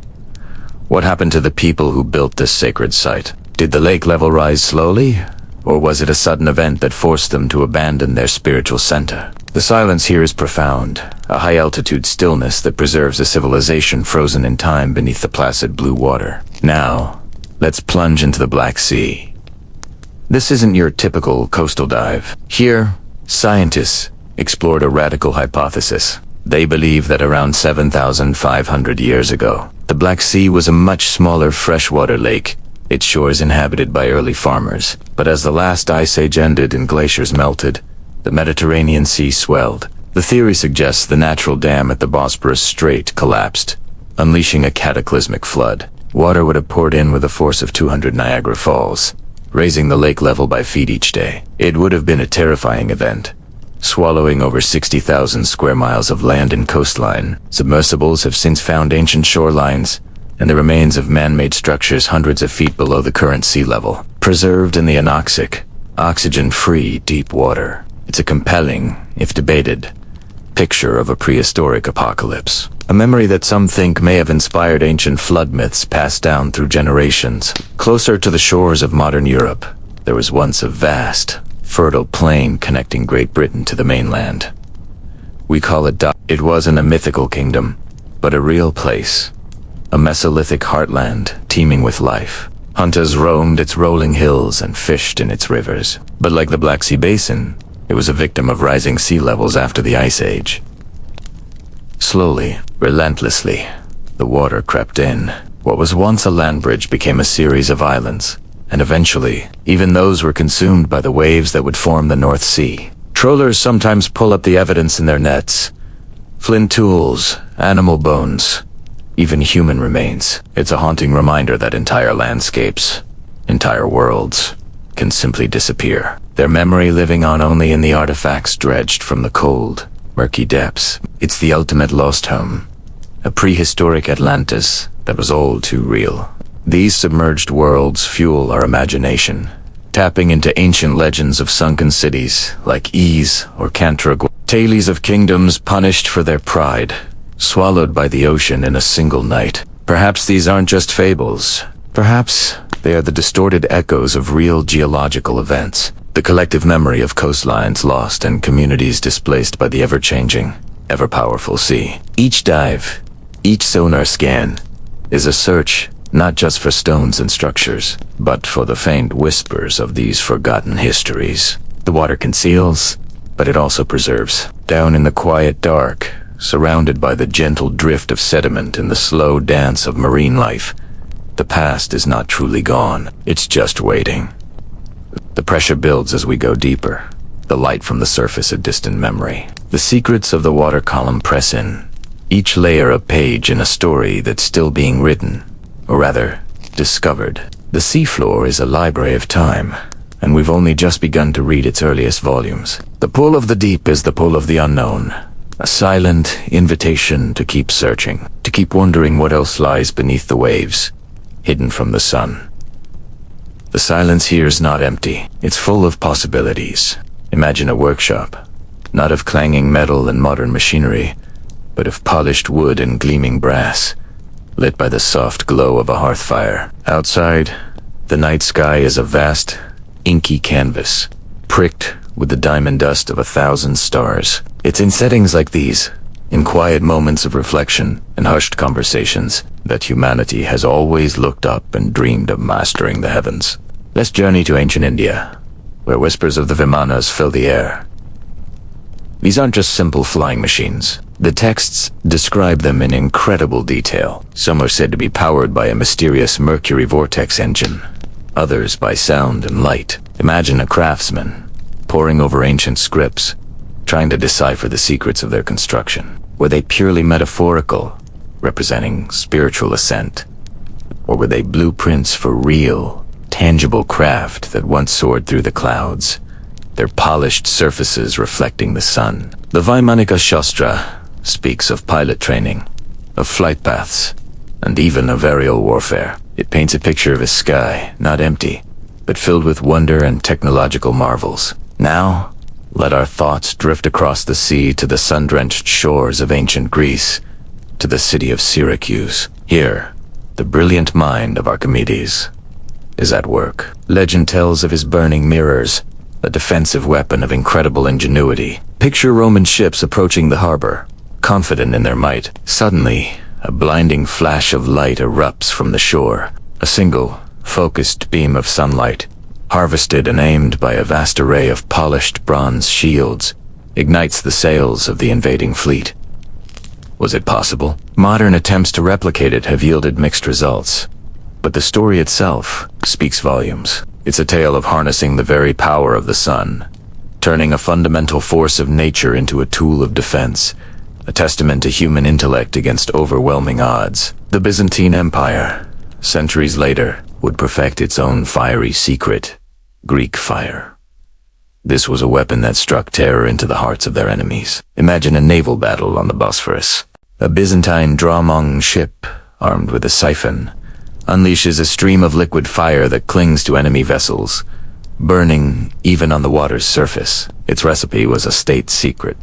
What happened to the people who built this sacred site? Did the lake level rise slowly, or was it a sudden event that forced them to abandon their spiritual center? The silence here is profound, a high-altitude stillness that preserves a civilization frozen in time beneath the placid blue water. Now, let's plunge into the Black Sea. This isn't your typical coastal dive. Here, scientists explored a radical hypothesis. They believe that around 7,500 years ago, the Black Sea was a much smaller freshwater lake, its shores inhabited by early farmers. But as the last ice age ended and glaciers melted, the Mediterranean Sea swelled. The theory suggests the natural dam at the Bosporus Strait collapsed, unleashing a cataclysmic flood. Water would have poured in with a force of 200 Niagara Falls, raising the lake level by feet each day. It would have been a terrifying event, swallowing over 60,000 square miles of land and coastline. Submersibles have since found ancient shorelines and the remains of man-made structures hundreds of feet below the current sea level, preserved in the anoxic, oxygen-free deep water. It's a compelling, if debated, picture of a prehistoric apocalypse. A memory that some think may have inspired ancient flood myths passed down through generations. Closer to the shores of modern Europe, there was once a vast, fertile plain connecting Great Britain to the mainland. We call it It wasn't a mythical kingdom, but a real place. A Mesolithic heartland teeming with life. Hunters roamed its rolling hills and fished in its rivers. But like the Black Sea Basin, it was a victim of rising sea levels after the Ice Age. Slowly, relentlessly, the water crept in. What was once a land bridge became a series of islands, and eventually, even those were consumed by the waves that would form the North Sea. Trollers sometimes pull up the evidence in their nets. Flint tools, animal bones, even human remains. It's a haunting reminder that entire landscapes, entire worlds, can simply disappear, their memory living on only in the artifacts dredged from the cold, murky depths. It's the ultimate lost home, a prehistoric Atlantis that was all too real. These submerged worlds fuel our imagination, tapping into ancient legends of sunken cities like Ys or Cantragua, tales of kingdoms punished for their pride, swallowed by the ocean in a single night. Perhaps these aren't just fables. Perhaps they are the distorted echoes of real geological events, the collective memory of coastlines lost and communities displaced by the ever-changing, ever-powerful sea. Each dive, each sonar scan, is a search not just for stones and structures, but for the faint whispers of these forgotten histories. The water conceals, but it also preserves. Down in the quiet dark, surrounded by the gentle drift of sediment and the slow dance of marine life, the past is not truly gone. It's just waiting. The pressure builds as we go deeper, the light from the surface a distant memory. The secrets of the water column press in, each layer a page in a story that's still being written, or rather, discovered. The seafloor is a library of time, and we've only just begun to read its earliest volumes. The pull of the deep is the pull of the unknown, A silent invitation to keep searching, to keep wondering what else lies beneath the waves, hidden from the sun. The silence here is not empty. It's full of possibilities. Imagine a workshop, not of clanging metal and modern machinery, but of polished wood and gleaming brass, lit by the soft glow of a hearth fire. Outside, the night sky is a vast, inky canvas, pricked with the diamond dust of 1,000 stars. It's in settings like these, in quiet moments of reflection and hushed conversations, that humanity has always looked up and dreamed of mastering the heavens. Let's journey to ancient India, where whispers of the Vimanas fill the air. These aren't just simple flying machines. The texts describe them in incredible detail. Some are said to be powered by a mysterious mercury vortex engine, others by sound and light. Imagine a craftsman poring over ancient scripts, trying to decipher the secrets of their construction. Were they purely metaphorical, representing spiritual ascent? Or were they blueprints for real, tangible craft that once soared through the clouds, their polished surfaces reflecting the sun? The Vaimanika Shastra speaks of pilot training, of flight paths, and even of aerial warfare. It paints a picture of a sky, not empty, but filled with wonder and technological marvels. Now, let our thoughts drift across the sea to the sun-drenched shores of ancient Greece, to the city of Syracuse. Here, the brilliant mind of Archimedes is at work. Legend tells of his burning mirrors, a defensive weapon of incredible ingenuity. Picture Roman ships approaching the harbor, confident in their might. Suddenly, a blinding flash of light erupts from the shore. A single, focused beam of sunlight, harvested and aimed by a vast array of polished bronze shields, ignites the sails of the invading fleet. Was it possible? Modern attempts to replicate it have yielded mixed results, but the story itself speaks volumes. It's a tale of harnessing the very power of the sun, turning a fundamental force of nature into a tool of defense, a testament to human intellect against overwhelming odds. The Byzantine Empire, centuries later, would perfect its own fiery secret, Greek fire. This was a weapon that struck terror into the hearts of their enemies. Imagine a naval battle on the Bosphorus. A Byzantine dramong ship, armed with a siphon, unleashes a stream of liquid fire that clings to enemy vessels, burning even on the water's surface. Its recipe was a state secret,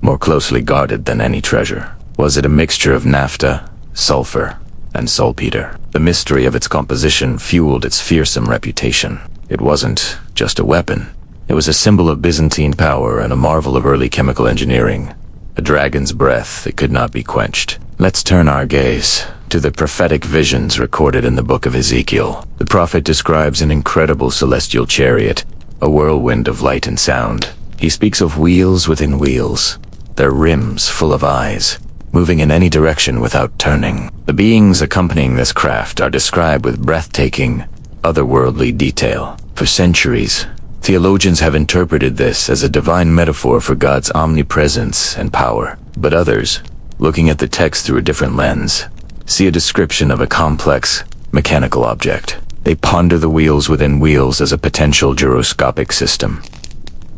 more closely guarded than any treasure. Was it a mixture of naphtha, sulfur, and saltpeter? The mystery of its composition fueled its fearsome reputation. It wasn't just a weapon. It was a symbol of Byzantine power and a marvel of early chemical engineering, a dragon's breath that could not be quenched. Let's turn our gaze to the prophetic visions recorded in the book of Ezekiel. The prophet describes an incredible celestial chariot, a whirlwind of light and sound. He speaks of wheels within wheels, their rims full of eyes, moving in any direction without turning. The beings accompanying this craft are described with breathtaking, otherworldly detail. For centuries, theologians have interpreted this as a divine metaphor for God's omnipresence and power. But others, looking at the text through a different lens, see a description of a complex, mechanical object. They ponder the wheels within wheels as a potential gyroscopic system,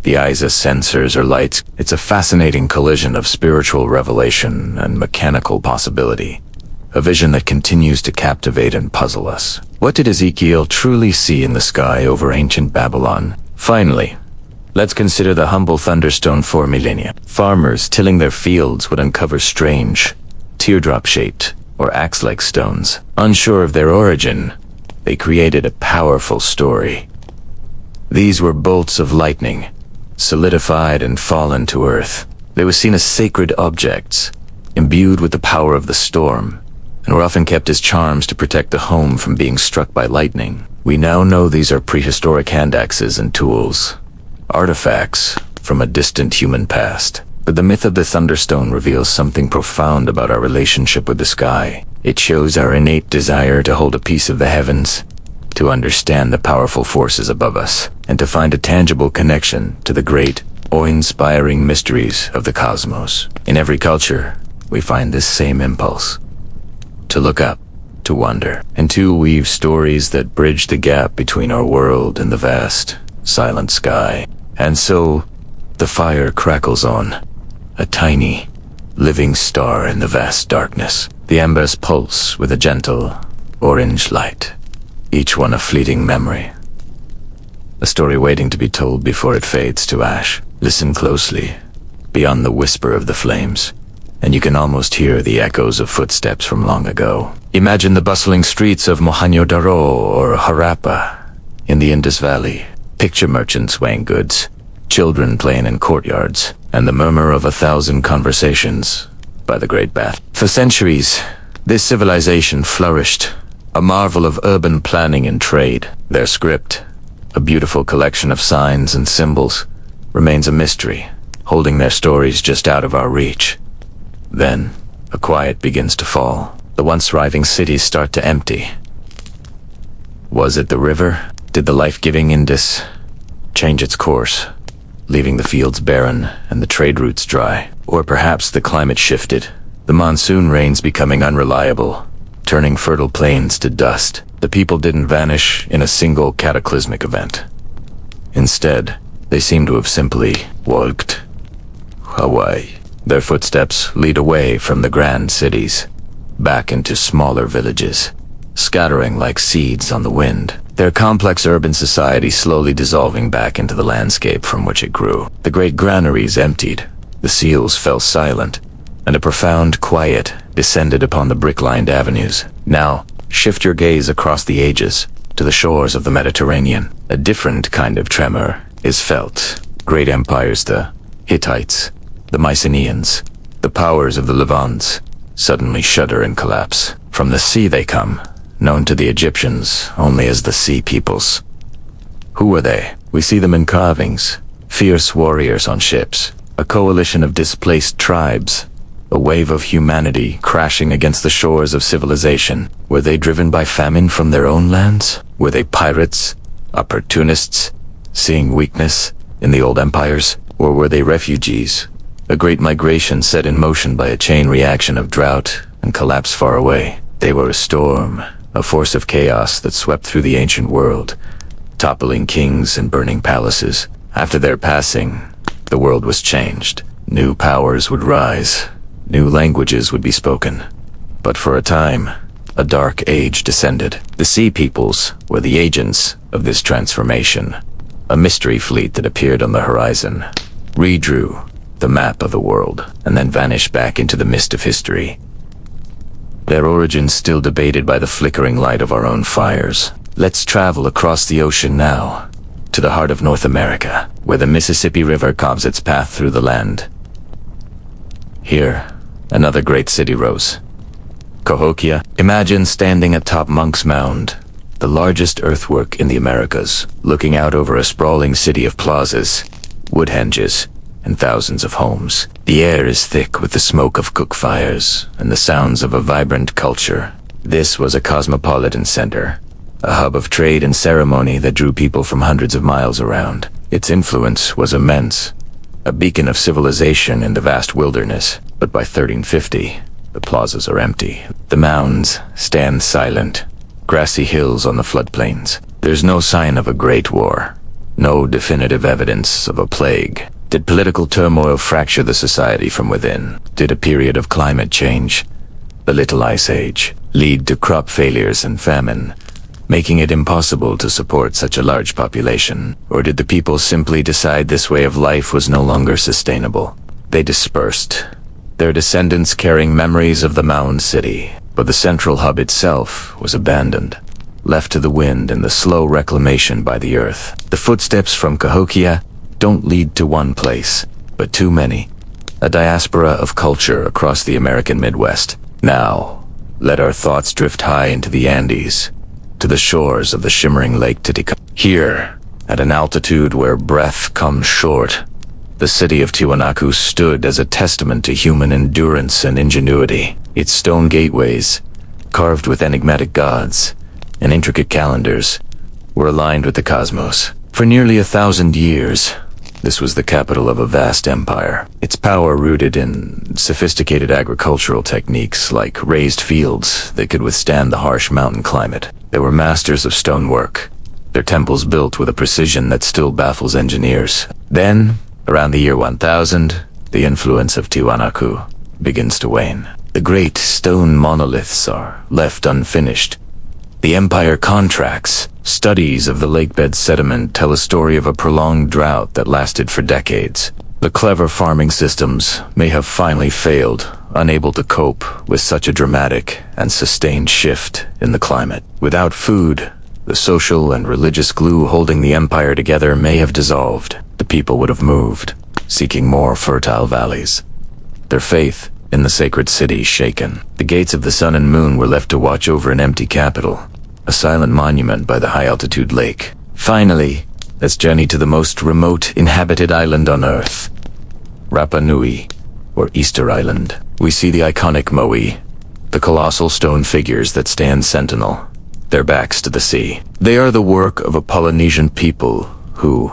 the eyes as sensors or lights. It's a fascinating collision of spiritual revelation and mechanical possibility, a vision that continues to captivate and puzzle us. What did Ezekiel truly see in the sky over ancient Babylon? Finally, let's consider the humble thunderstone for millennia. Farmers tilling their fields would uncover strange, teardrop-shaped, or axe-like stones. Unsure of their origin, they created a powerful story. These were bolts of lightning, solidified and fallen to earth. They were seen as sacred objects, imbued with the power of the storm, and were often kept as charms to protect the home from being struck by lightning. We now know these are prehistoric hand axes and tools, artifacts from a distant human past. But the myth of the Thunderstone reveals something profound about our relationship with the sky. It shows our innate desire to hold a piece of the heavens, to understand the powerful forces above us, and to find a tangible connection to the great, awe-inspiring mysteries of the cosmos. In every culture, we find this same impulse: to look up, to wonder, and to weave stories that bridge the gap between our world and the vast, silent sky. And so, the fire crackles on, a tiny, living star in the vast darkness. The embers pulse with a gentle, orange light, each one a fleeting memory. A story waiting to be told before it fades to ash. Listen closely, beyond the whisper of the flames, and you can almost hear the echoes of footsteps from long ago. Imagine the bustling streets of Mohenjo-daro or Harappa in the Indus Valley. Picture merchants weighing goods, children playing in courtyards, and the murmur of 1,000 conversations by the Great Bath. For centuries, this civilization flourished, a marvel of urban planning and trade. Their script, a beautiful collection of signs and symbols, remains a mystery, holding their stories just out of our reach. Then, a quiet begins to fall. The once thriving cities start to empty. Was it the river? Did the life-giving Indus change its course, leaving the fields barren and the trade routes dry? Or perhaps the climate shifted, the monsoon rains becoming unreliable, turning fertile plains to dust. The people didn't vanish in a single cataclysmic event. Instead, they seem to have simply walked away. Their footsteps lead away from the grand cities, back into smaller villages, scattering like seeds on the wind. Their complex urban society slowly dissolving back into the landscape from which it grew. The great granaries emptied, the seals fell silent, and a profound quiet descended upon the brick-lined avenues. Now, shift your gaze across the ages to the shores of the Mediterranean. A different kind of tremor is felt. Great empires, the Hittites, the Mycenaeans, the powers of the Levants, suddenly shudder and collapse. From the sea they come, known to the Egyptians only as the Sea Peoples. Who were they? We see them in carvings, fierce warriors on ships, a coalition of displaced tribes, a wave of humanity crashing against the shores of civilization. Were they driven by famine from their own lands? Were they pirates, opportunists, seeing weakness in the old empires? Or were they refugees, a great migration set in motion by a chain reaction of drought and collapse far away? They were a storm, a force of chaos that swept through the ancient world, toppling kings and burning palaces. After their passing, the world was changed. New powers would rise, new languages would be spoken. But for a time, a dark age descended. The Sea Peoples were the agents of this transformation, a mystery fleet that appeared on the horizon, redrew the map of the world, and then vanished back into the mist of history. Their origins still debated by the flickering light of our own fires. Let's travel across the ocean now, to the heart of North America, where the Mississippi River carves its path through the land. Here, another great city rose. Cahokia. Imagine standing atop Monk's Mound, the largest earthwork in the Americas, looking out over a sprawling city of plazas, wood henges, and thousands of homes. The air is thick with the smoke of cook fires and the sounds of a vibrant culture. This was a cosmopolitan center, a hub of trade and ceremony that drew people from hundreds of miles around. Its influence was immense, a beacon of civilization in the vast wilderness. But by 1350, the plazas are empty. The mounds stand silent, grassy hills on the floodplains. There's no sign of a great war, no definitive evidence of a plague. Did political turmoil fracture the society from within? Did a period of climate change, the Little Ice Age, lead to crop failures and famine, making it impossible to support such a large population? Or did the people simply decide this way of life was no longer sustainable? They dispersed, their descendants carrying memories of the Mound City, but the central hub itself was abandoned, left to the wind and the slow reclamation by the earth. The footsteps from Cahokia don't lead to one place, but too many. A diaspora of culture across the American Midwest. Now, let our thoughts drift high into the Andes, to the shores of the shimmering Lake Titicaca. Here, at an altitude where breath comes short, the city of Tiwanaku stood as a testament to human endurance and ingenuity. Its stone gateways, carved with enigmatic gods and intricate calendars, were aligned with the cosmos. For nearly 1,000 years, this was the capital of a vast empire, its power rooted in sophisticated agricultural techniques like raised fields that could withstand the harsh mountain climate. They were masters of stonework, their temples built with a precision that still baffles engineers. Then, around the year 1000, the influence of Tiwanaku begins to wane. The great stone monoliths are left unfinished. The empire contracts. Studies of the lakebed sediment tell a story of a prolonged drought that lasted for decades. The clever farming systems may have finally failed, unable to cope with such a dramatic and sustained shift in the climate. Without food, the social and religious glue holding the empire together may have dissolved. The people would have moved, seeking more fertile valleys. Their faith in the sacred city shaken. The gates of the sun and moon were left to watch over an empty capital, a silent monument by the high-altitude lake. Finally, let's journey to the most remote inhabited island on Earth, Rapa Nui, or Easter Island. We see the iconic moai, the colossal stone figures that stand sentinel, their backs to the sea. They are the work of a Polynesian people who,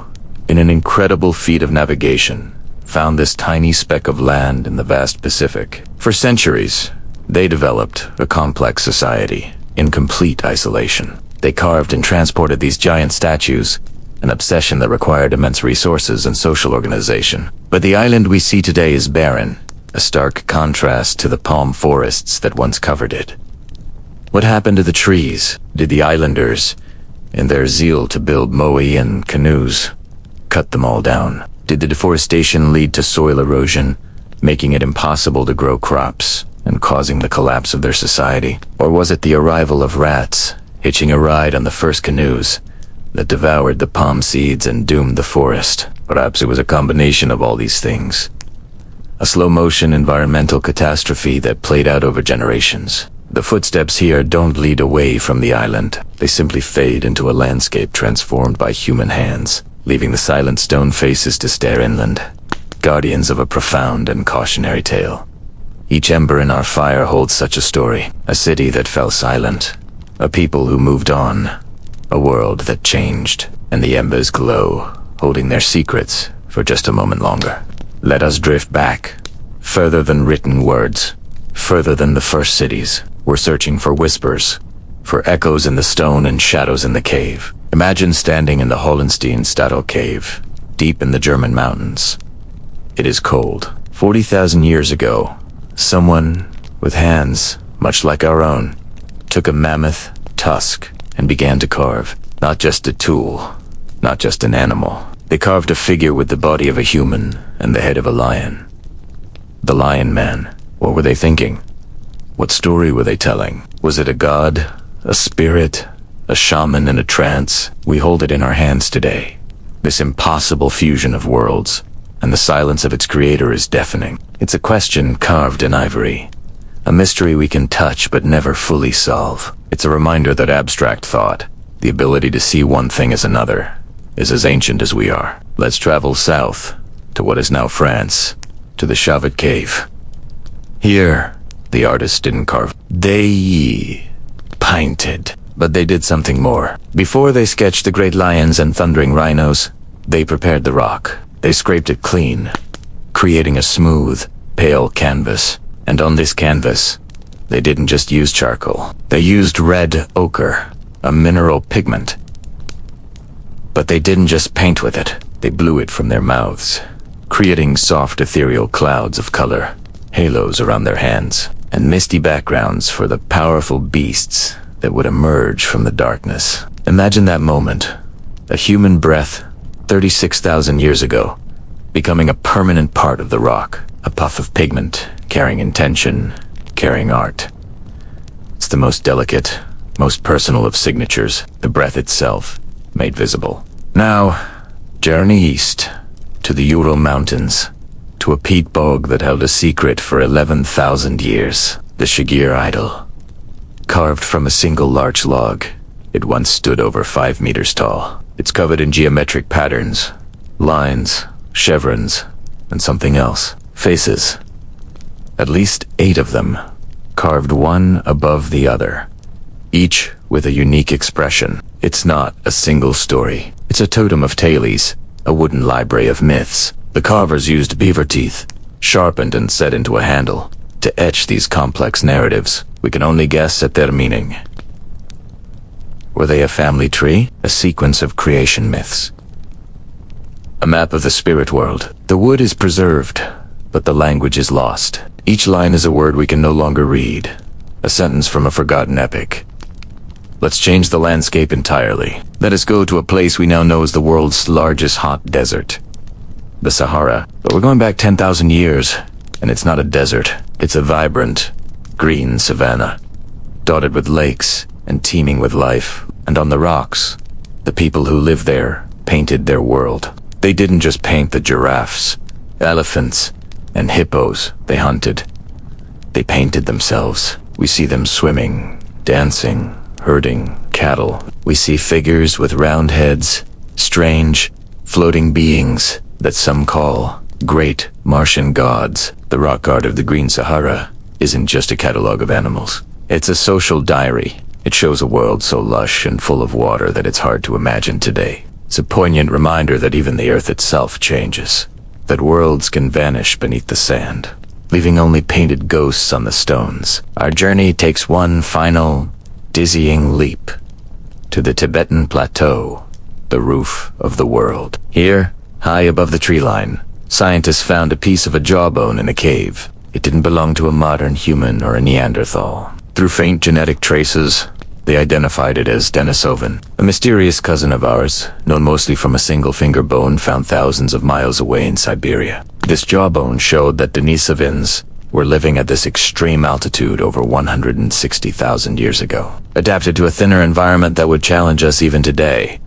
in an incredible feat of navigation, found this tiny speck of land in the vast Pacific. For centuries, they developed a complex society in complete isolation. They carved and transported these giant statues, an obsession that required immense resources and social organization. But the island we see today is barren, a stark contrast to the palm forests that once covered it. What happened to the trees? Did the islanders, in their zeal to build moai and canoes, cut them all down? Did the deforestation lead to soil erosion, making it impossible to grow crops and causing the collapse of their society? Or was it the arrival of rats, hitching a ride on the first canoes, that devoured the palm seeds and doomed the forest? Perhaps it was a combination of all these things. A slow-motion environmental catastrophe that played out over generations. The footsteps here don't lead away from the island. They simply fade into a landscape transformed by human hands, leaving the silent stone faces to stare inland, guardians of a profound and cautionary tale. Each ember in our fire holds such a story, a city that fell silent, a people who moved on, a world that changed, and the embers glow, holding their secrets for just a moment longer. Let us drift back, further than written words, further than the first cities. We're searching for whispers, for echoes in the stone and shadows in the cave. Imagine standing in the Hollenstein-Stadel cave, deep in the German mountains. It is cold. 40,000 years ago, someone with hands, much like our own, took a mammoth tusk and began to carve. Not just a tool, not just an animal. They carved a figure with the body of a human and the head of a lion. The Lion Man. What were they thinking? What story were they telling? Was it a god, a spirit, a shaman in a trance? We hold it in our hands today, this impossible fusion of worlds, and the silence of its creator is deafening. It's a question carved in ivory, a mystery we can touch but never fully solve. It's a reminder that abstract thought, the ability to see one thing as another, is as ancient as we are. Let's travel south, to what is now France, to the Shavat Cave. Here, the artists didn't carve. They painted. But they did something more. Before they sketched the great lions and thundering rhinos, they prepared the rock. They scraped it clean, creating a smooth, pale canvas. And on this canvas, they didn't just use charcoal. They used red ochre, a mineral pigment. But they didn't just paint with it. They blew it from their mouths, creating soft ethereal clouds of color, halos around their hands, and misty backgrounds for the powerful beasts that would emerge from the darkness. Imagine that moment, a human breath 36,000 years ago, becoming a permanent part of the rock, a puff of pigment, carrying intention, carrying art. It's the most delicate, most personal of signatures, the breath itself, made visible. Now, journey east, to the Ural Mountains, to a peat bog that held a secret for 11,000 years, the Shigir idol. Carved from a single large log, it once stood over 5 meters tall. It's covered in geometric patterns, lines, chevrons, and something else. Faces. At least 8 of them, carved one above the other, each with a unique expression. It's not a single story. It's a totem of tales, a wooden library of myths. The carvers used beaver teeth, sharpened and set into a handle, to etch these complex narratives. We can only guess at their meaning. Were they a family tree? A sequence of creation myths? A map of the spirit world. The wood is preserved, but the language is lost. Each line is a word we can no longer read, a sentence from a forgotten epic. Let's change the landscape entirely. Let us go to a place we now know as the world's largest hot desert, the Sahara. But we're going back 10,000 years, and it's not a desert. It's a vibrant, green savanna, dotted with lakes and teeming with life. And on the rocks, the people who live there painted their world. They didn't just paint the giraffes, elephants, and hippos they hunted. They painted themselves. We see them swimming, dancing, herding cattle. We see figures with round heads, strange, floating beings that some call great Martian gods. The rock art of the Green Sahara isn't just a catalogue of animals. It's a social diary. It shows a world so lush and full of water that it's hard to imagine today. It's a poignant reminder that even the earth itself changes, that worlds can vanish beneath the sand, leaving only painted ghosts on the stones. Our journey takes one final, dizzying leap to the Tibetan Plateau, the roof of the world. Here, high above the tree line, scientists found a piece of a jawbone in a cave. It didn't belong to a modern human or a Neanderthal. Through faint genetic traces, they identified it as Denisovan, a mysterious cousin of ours, known mostly from a single finger bone found thousands of miles away in Siberia. This jawbone showed that Denisovans were living at this extreme altitude over 160,000 years ago, adapted to a thinner environment that would challenge us even today.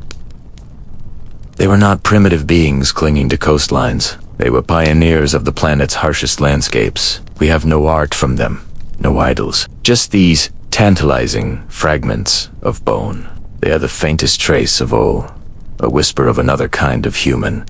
They were not primitive beings clinging to coastlines. They were pioneers of the planet's harshest landscapes. We have no art from them, no idols, just these tantalizing fragments of bone. They are the faintest trace of all, a whisper of another kind of human,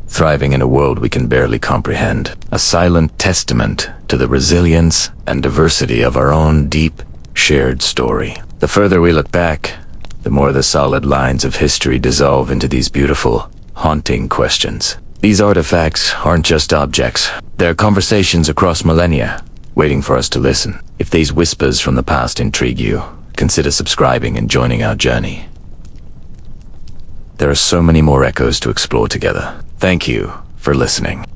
thriving in a world we can barely comprehend, a silent testament to the resilience and diversity of our own deep, shared story. The further we look back, the more the solid lines of history dissolve into these beautiful, haunting questions. These artifacts aren't just objects. They're conversations across millennia, waiting for us to listen. If these whispers from the past intrigue you, consider subscribing and joining our journey. There are so many more echoes to explore together. Thank you for listening.